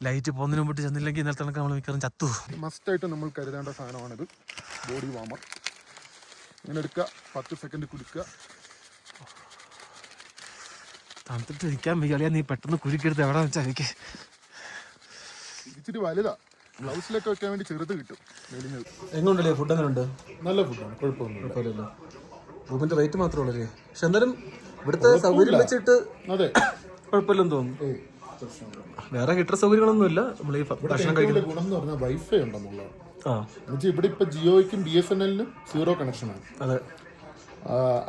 ലൈറ്റ് പോകുന്നതിന് മുമ്പിട്ട് ചെന്നില്ലെങ്കിൽ ഇന്നലത്തെ കണക്ക് നമ്മൾ മിക്കവാറും ചത്തു. മസ്റ്റായിട്ട് നമ്മൾ കരുതേണ്ട സാധനമാണിത്, ബോഡി വാമർ. ഇങ്ങനെ എടുക്കുക, 10 സെക്കൻഡ് കുടിക്കുക. തണുത്തിട്ട് ഇരിക്കാൻ വയ്യ. നീ പെട്ടെന്ന് കുരുക്കെടുത്ത് എവിടെ വെച്ചാൽ എനിക്ക് ഇച്ചിരി വലുതാ, ഗ്ലൗസിലൊക്കെ വെക്കാൻ വേണ്ടി ചെറുത് കിട്ടും. എങ്ങനെയുണ്ടല്ലേ? ഫുഡ് എങ്ങനെയുണ്ട്? നല്ല ഫുഡാണ്, കുഴപ്പമൊന്നുമില്ല. റൂമിന്റെ റേറ്റ് മാത്രമേ ഉള്ളൂ. പക്ഷെ എന്തായാലും ഇവിടുത്തെ സൗകര്യം വെച്ചിട്ട് അതെ കുഴപ്പമില്ലെന്ന് തോന്നുന്നു. വേറെ കിട്ടുന്ന സൗകര്യങ്ങളൊന്നുമില്ല. നമ്മൾ ഈ ഭക്ഷണം കഴിക്കുന്ന ഗുണം എന്ന് പറഞ്ഞാൽ വൈഫൈ ഉണ്ടെന്നുള്ളതാണ്. എന്നുവെച്ചാൽ ഇവിടെ ഇപ്പൊ ജിയോയ്ക്കും BSNL-നും 0 കണക്ഷനാണ്. അതെ,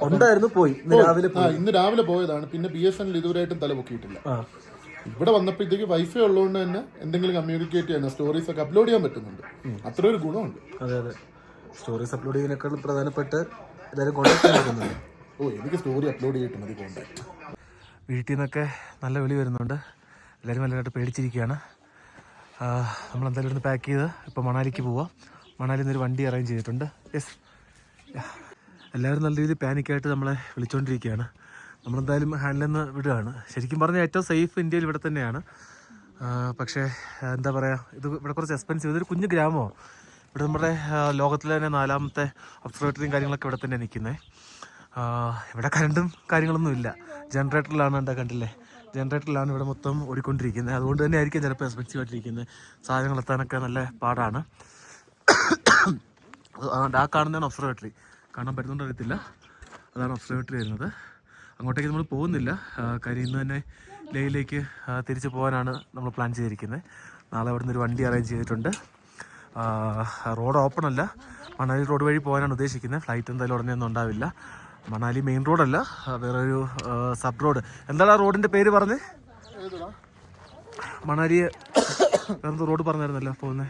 ഉണ്ടായിരുന്നു, പോയി. ഇന്ന് രാവിലെ പോയതാണ്. പിന്നെ BSNL ഇതുവരെയായിട്ടും തല പൊക്കിയിട്ടില്ല. ഇവിടെ വന്നപ്പോഴത്തേക്ക് വൈഫൈ ഉള്ളതുകൊണ്ട് തന്നെ എന്തെങ്കിലും കമ്മ്യൂണിക്കേറ്റ് ചെയ്യാൻ, സ്റ്റോറീസ് ഒക്കെ അപ്ലോഡ് ചെയ്യാൻ പറ്റുന്നുണ്ട്. അത്ര ഒരു ഗുണമുണ്ട്. അതെ, സ്റ്റോറീസ് അപ്ലോഡ് ചെയ്യുന്നതിനേക്കാൾ പ്രധാനപ്പെട്ട് എല്ലാവരും കോൺടാക്ട് ചെയ്യുന്നുണ്ട്. എനിക്ക് സ്റ്റോറി അപ്ലോഡ് ചെയ്തിട്ട് മതി കോൺടാക്ട്. വീട്ടിൽ നിന്നൊക്കെ നല്ല വിളി വരുന്നുണ്ട്. എല്ലാവരും നല്ലതായിട്ട് പേടിച്ചിരിക്കുകയാണ്. നമ്മളെന്തായാലും ഇവിടുന്ന് പാക്ക് ചെയ്ത് ഇപ്പോൾ മണാലിക്ക് പോവാം. മണാലിയിൽ നിന്നൊരു വണ്ടി അറേഞ്ച് ചെയ്തിട്ടുണ്ട്. യെസ്, എല്ലാവരും നല്ല രീതിയിൽ പാനിക്കായിട്ട് നമ്മളെ വിളിച്ചുകൊണ്ടിരിക്കുകയാണ്. നമ്മളെന്തായാലും ഹാൻഡിൽ നിന്ന് വിടുകയാണ്. ശരിക്കും പറഞ്ഞാൽ ഏറ്റവും സേഫ് ഇന്ത്യയിൽ ഇവിടെ തന്നെയാണ്. പക്ഷേ എന്താ പറയുക, ഇത് ഇവിടെ കുറച്ച് എക്സ്പെൻസീവ്. ഇതൊരു കുഞ്ഞു ഗ്രാമമോ. ഇവിടെ നമ്മുടെ ലോകത്തിലെ തന്നെ 4ാമത്തെ ഒബ്സർവേറ്ററിയും കാര്യങ്ങളൊക്കെ ഇവിടെ തന്നെ നിൽക്കുന്നത്. ഇവിടെ കറണ്ടും കാര്യങ്ങളൊന്നും ഇല്ല. ജനറേറ്ററിലാണ് കണ്ടില്ലേ, ജനറേറ്ററിലാണ് ഇവിടെ മൊത്തം ഓടിക്കൊണ്ടിരിക്കുന്നത്. അതുകൊണ്ട് തന്നെ ആയിരിക്കും ചിലപ്പോൾ എക്സ്പെൻസീവ് ആയിട്ടിരിക്കുന്നത്. സാധനങ്ങൾ എത്താനൊക്കെ നല്ല പാടാണ്. ആ കാണുന്നതാണ് ഒബ്സർവേറ്ററി. കാണാൻ പറ്റുന്നുണ്ടോ അറിയത്തില്ല. അതാണ് ഒബ്സർവേറ്ററി വരുന്നത്. അങ്ങോട്ടേക്ക് നമ്മൾ പോകുന്നില്ല. കാര്യം ഇന്ന് തന്നെ ലേയിലേക്ക് തിരിച്ചു പോകാനാണ് നമ്മൾ പ്ലാൻ ചെയ്തിരിക്കുന്നത്. നാളെ അവിടെ നിന്നൊരു വണ്ടി അറേഞ്ച് ചെയ്തിട്ടുണ്ട്. റോഡ് ഓപ്പൺ അല്ല, മണാലി റോഡ് വഴി പോകാനാണ് ഉദ്ദേശിക്കുന്നത്. ഫ്ലൈറ്റ് എന്തായാലും ഉടനെ ഒന്നും ഉണ്ടാവില്ല. മണാലി മെയിൻ റോഡല്ല, വേറൊരു സബ് റോഡ്. എന്താണ് ആ റോഡിൻ്റെ പേര് പറഞ്ഞേ? മണാലി വേറെന്തോ റോഡ് പറഞ്ഞായിരുന്നല്ലോ പോകുന്നത്.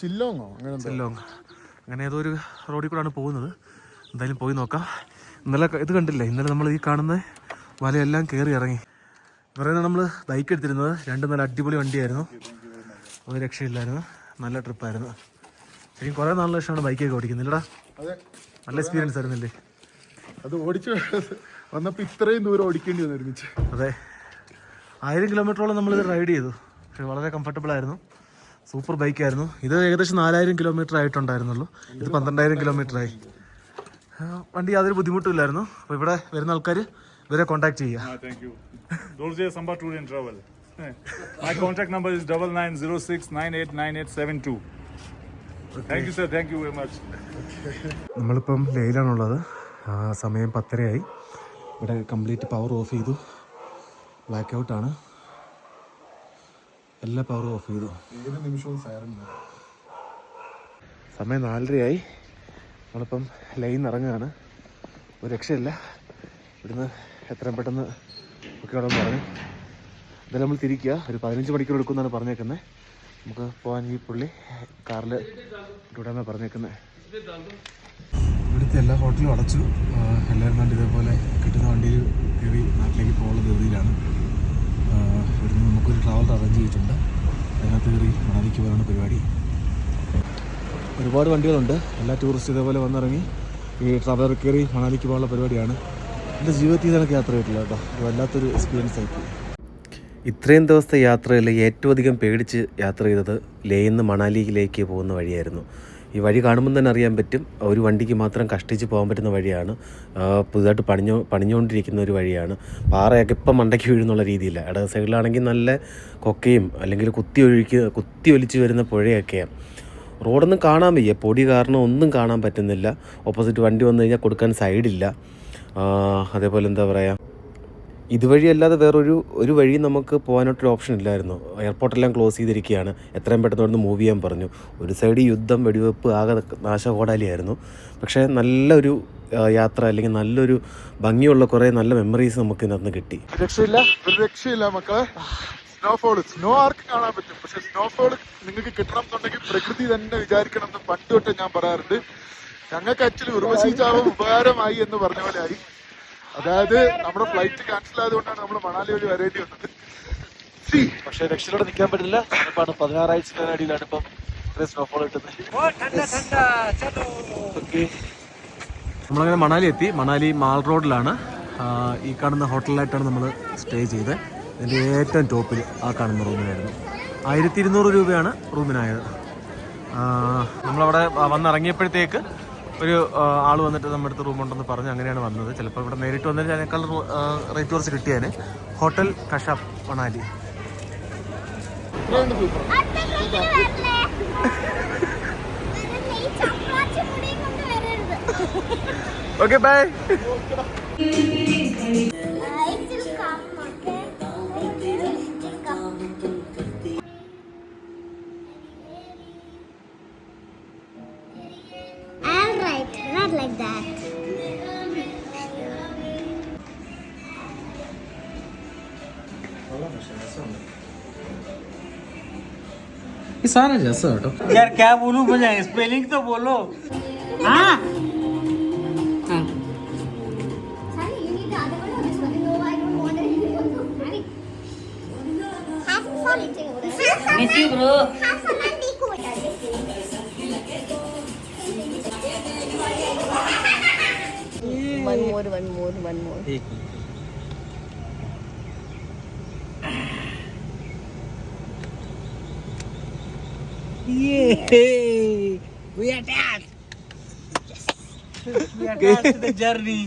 ചില്ലോങ് അങ്ങനെ ഏതോ ഒരു റോഡിൽ കൂടെയാണ് പോകുന്നത്. എന്തായാലും പോയി നോക്കാം. ഇന്നലെ ഇത് കണ്ടില്ലേ, ഇന്നലെ നമ്മൾ ഈ കാണുന്ന മലയെല്ലാം കയറി ഇറങ്ങി. പറയുന്നത് നമ്മൾ ബൈക്ക് എടുത്തിരുന്നത്. 2 നല്ല അടിപൊളി വണ്ടിയായിരുന്നു, ഒരു രക്ഷയില്ലായിരുന്നു. നല്ല ട്രിപ്പായിരുന്നു. ശരിക്കും കുറേ നാളിന് ശേഷമാണ് ബൈക്കൊക്കെ ഓടിക്കുന്നില്ലടാ. നല്ല എക്സ്പീരിയൻസ് ആയിരുന്നില്ലേ? അത് ഓടിച്ചു വന്നപ്പോൾ ഇത്രയും ദൂരം ഓടിക്കേണ്ടി വന്നു ഒരുമിച്ച്. അതെ, 1000 കിലോമീറ്ററോളം നമ്മളിത് റൈഡ് ചെയ്തു. പക്ഷേ വളരെ കംഫർട്ടബിൾ ആയിരുന്നു. സൂപ്പർ ബൈക്കായിരുന്നു. ഇത് ഏകദേശം 4000 കിലോമീറ്റർ ആയിട്ടുണ്ടായിരുന്നുള്ളൂ. ഇത് 12000 കിലോമീറ്ററായി. വണ്ടി യാതൊരു ബുദ്ധിമുട്ടില്ലായിരുന്നു. അപ്പോൾ ഇവിടെ വരുന്ന ആൾക്കാർ ഇവരെ കോൺടാക്ട് ചെയ്യുക. My contact number is 9906989872. Thank you, sir. Thank you very much. നമ്മളിപ്പം ലേയിലാണുള്ളത്. സമയം 10:30. ഇവിടെ കംപ്ലീറ്റ് പവർ ഓഫ് ചെയ്തു. ബ്ലാക്ക് ഔട്ടാണ്. എല്ലാ പവറും ഓഫ് ചെയ്തു. ഏത് നിമിഷവും സൈറൻ. സമയം 4:30 നമ്മളിപ്പം ലൈൻ ഇറങ്ങുകയാണ്. ഒരു രക്ഷയില്ല. ഇവിടുന്ന് എത്രയും പെട്ടെന്ന് ഒക്കെ അവിടെ പറഞ്ഞു. എന്തായാലും നമ്മൾ തിരിക്കുക. ഒരു 15 മണിക്കൂർ എടുക്കുമെന്നാണ് പറഞ്ഞേക്കുന്നത്. നമുക്ക് പോകാൻ ഈ പുള്ളി കാറിൽ ഇവിടെയാണ് പറഞ്ഞേക്കുന്നത്. ഇവിടുത്തെ എല്ലാ ഹോട്ടലും അടച്ചു. എല്ലാവരും കണ്ട് ഇതേപോലെ കിട്ടുന്ന വണ്ടിയിൽ കയറി നാട്ടിലേക്ക് പോകാനുള്ള ധൃതിയിലാണ്. ഇവിടുന്ന് നമുക്കൊരു ട്രാവൽ അറേഞ്ച് ചെയ്തിട്ടുണ്ട്. അതിനകത്ത് കയറി മണാലിക്ക് പോകാനുള്ള പരിപാടി. ഒരുപാട് വണ്ടികളുണ്ട്. എല്ലാ ടൂറിസ്റ്റ് ഇതേപോലെ വന്നിറങ്ങി ഈ ട്രാവലർ കയറി മണാലിക്ക് പോകാനുള്ള പരിപാടിയാണ്. എൻ്റെ ജീവിതത്തിൽ ഇതൊക്കെ യാത്ര ചെയ്തിട്ടില്ല കേട്ടോ. വല്ലാത്തൊരു എക്സ്പീരിയൻസ് ആയിപ്പോയി. ഇത്രയും ദിവസത്തെ യാത്രയിൽ ഏറ്റവും അധികം പേടിച്ച് യാത്ര ചെയ്തത് ലേയിൽ നിന്ന് മണാലിയിലേക്ക് പോകുന്ന വഴിയായിരുന്നു. ഈ വഴി കാണുമ്പോൾ തന്നെ അറിയാൻ പറ്റും ഒരു വണ്ടിക്ക് മാത്രം കഷ്ടിച്ച് പോകാൻ പറ്റുന്ന വഴിയാണ്. പുതുതായിട്ട് പണിഞ്ഞുകൊണ്ടിരിക്കുന്ന ഒരു വഴിയാണ്. പാറയൊക്കെ ഇപ്പം മണ്ടയ്ക്ക് വീഴുന്നുള്ള രീതിയില്ല. ഇടത് സൈഡിലാണെങ്കിൽ നല്ല കൊക്കയും അല്ലെങ്കിൽ കുത്തി ഒലിച്ച് വരുന്ന പുഴയൊക്കെയാണ്. റോഡൊന്നും കാണാൻ വയ്യ. പൊടി കാരണം ഒന്നും കാണാൻ പറ്റുന്നില്ല. ഓപ്പോസിറ്റ് വണ്ടി വന്നു കഴിഞ്ഞാൽ കൊടുക്കാൻ സൈഡില്ല. അതേപോലെ എന്താ പറയുക, ഇതുവഴി അല്ലാതെ ഒരു വഴി നമുക്ക് പോകാനായിട്ടൊരു ഓപ്ഷൻ ഇല്ലായിരുന്നു. എയർപോർട്ടെല്ലാം ക്ലോസ് ചെയ്തിരിക്കുകയാണ്. എത്രയും പെട്ടെന്ന് അവിടെ നിന്ന് മൂവ് ചെയ്യാൻ പറഞ്ഞു. ഒരു സൈഡ് യുദ്ധം, വെടിവെപ്പ്, ആകെ നാശകോടാലിയായിരുന്നു. പക്ഷേ നല്ലൊരു യാത്ര, അല്ലെങ്കിൽ നല്ലൊരു ഭംഗിയുള്ള കുറേ നല്ല മെമ്മറീസ് നമുക്ക് ഇതിനകത്ത് കിട്ടി. ഒരു രക്ഷയില്ല മക്കളെ. സ്നോ ആർക്ക് കാണാൻ പറ്റും. പക്ഷെ സ്നോഫോൾ നിങ്ങൾക്ക് കിട്ടണം എന്നുണ്ടെങ്കിൽ പ്രകൃതി തന്നെ വിചാരിക്കണം എന്ന് പണ്ട് തൊട്ട് ഞാൻ പറയാറുണ്ട്. ഞങ്ങൾക്ക് ആക്ച്വലി ഉർവശി ചാവും ഉപകാരമായി എന്ന് പറഞ്ഞ പോലെ ആയി. അതായത് നമ്മുടെ ഫ്ലൈറ്റ് ക്യാൻസൽ ആയതുകൊണ്ടാണ് നമ്മൾ മണാലി വഴി വരേണ്ടി വന്നത്. പക്ഷേ രക്ഷയിലൂടെ നിൽക്കാൻ പറ്റില്ല. 16 ആഴ്ചയുടെ അടിയിലാണ് ഇപ്പം ഇത്രയും സ്നോഫോൾ കിട്ടുന്നത്. നമ്മളങ്ങനെ മണാലി എത്തി. മണാലി മാൾ റോഡിലാണ്. ഈ കാണുന്ന ഹോട്ടലിലായിട്ടാണ് നമ്മൾ സ്റ്റേ ചെയ്തത്. ഇതിൻ്റെ ഏറ്റവും ടോപ്പിൽ ആ കാണുന്ന റൂമിനായിരുന്നു. 1200 രൂപയാണ് റൂമിനായത്. നമ്മളവിടെ വന്നിറങ്ങിയപ്പോഴത്തേക്ക് ഒരു ആൾ വന്നിട്ട് നമ്മുടെ അടുത്ത് റൂമുണ്ടെന്ന് പറഞ്ഞ് അങ്ങനെയാണ് വന്നത്. ചിലപ്പോൾ ഇവിടെ നേരിട്ട് വന്നിട്ട് അതിനേക്കാൾ റേറ്റ് കുറച്ച് കിട്ടിയാൽ. ഹോട്ടൽ കഷാപ്പ് Manali. Okay bye. Like that. ये सारा जैसा है यार क्या बोलूं मुझे, स्पेलिंग तो बोलो. हाँ Sorry, you need the other one or this one? No, I don't want it. Sorry. Have fun eating over there. Miss you bro. Have fun and be cool. One more. एक Yeah, we are attached. We are attached to the journey.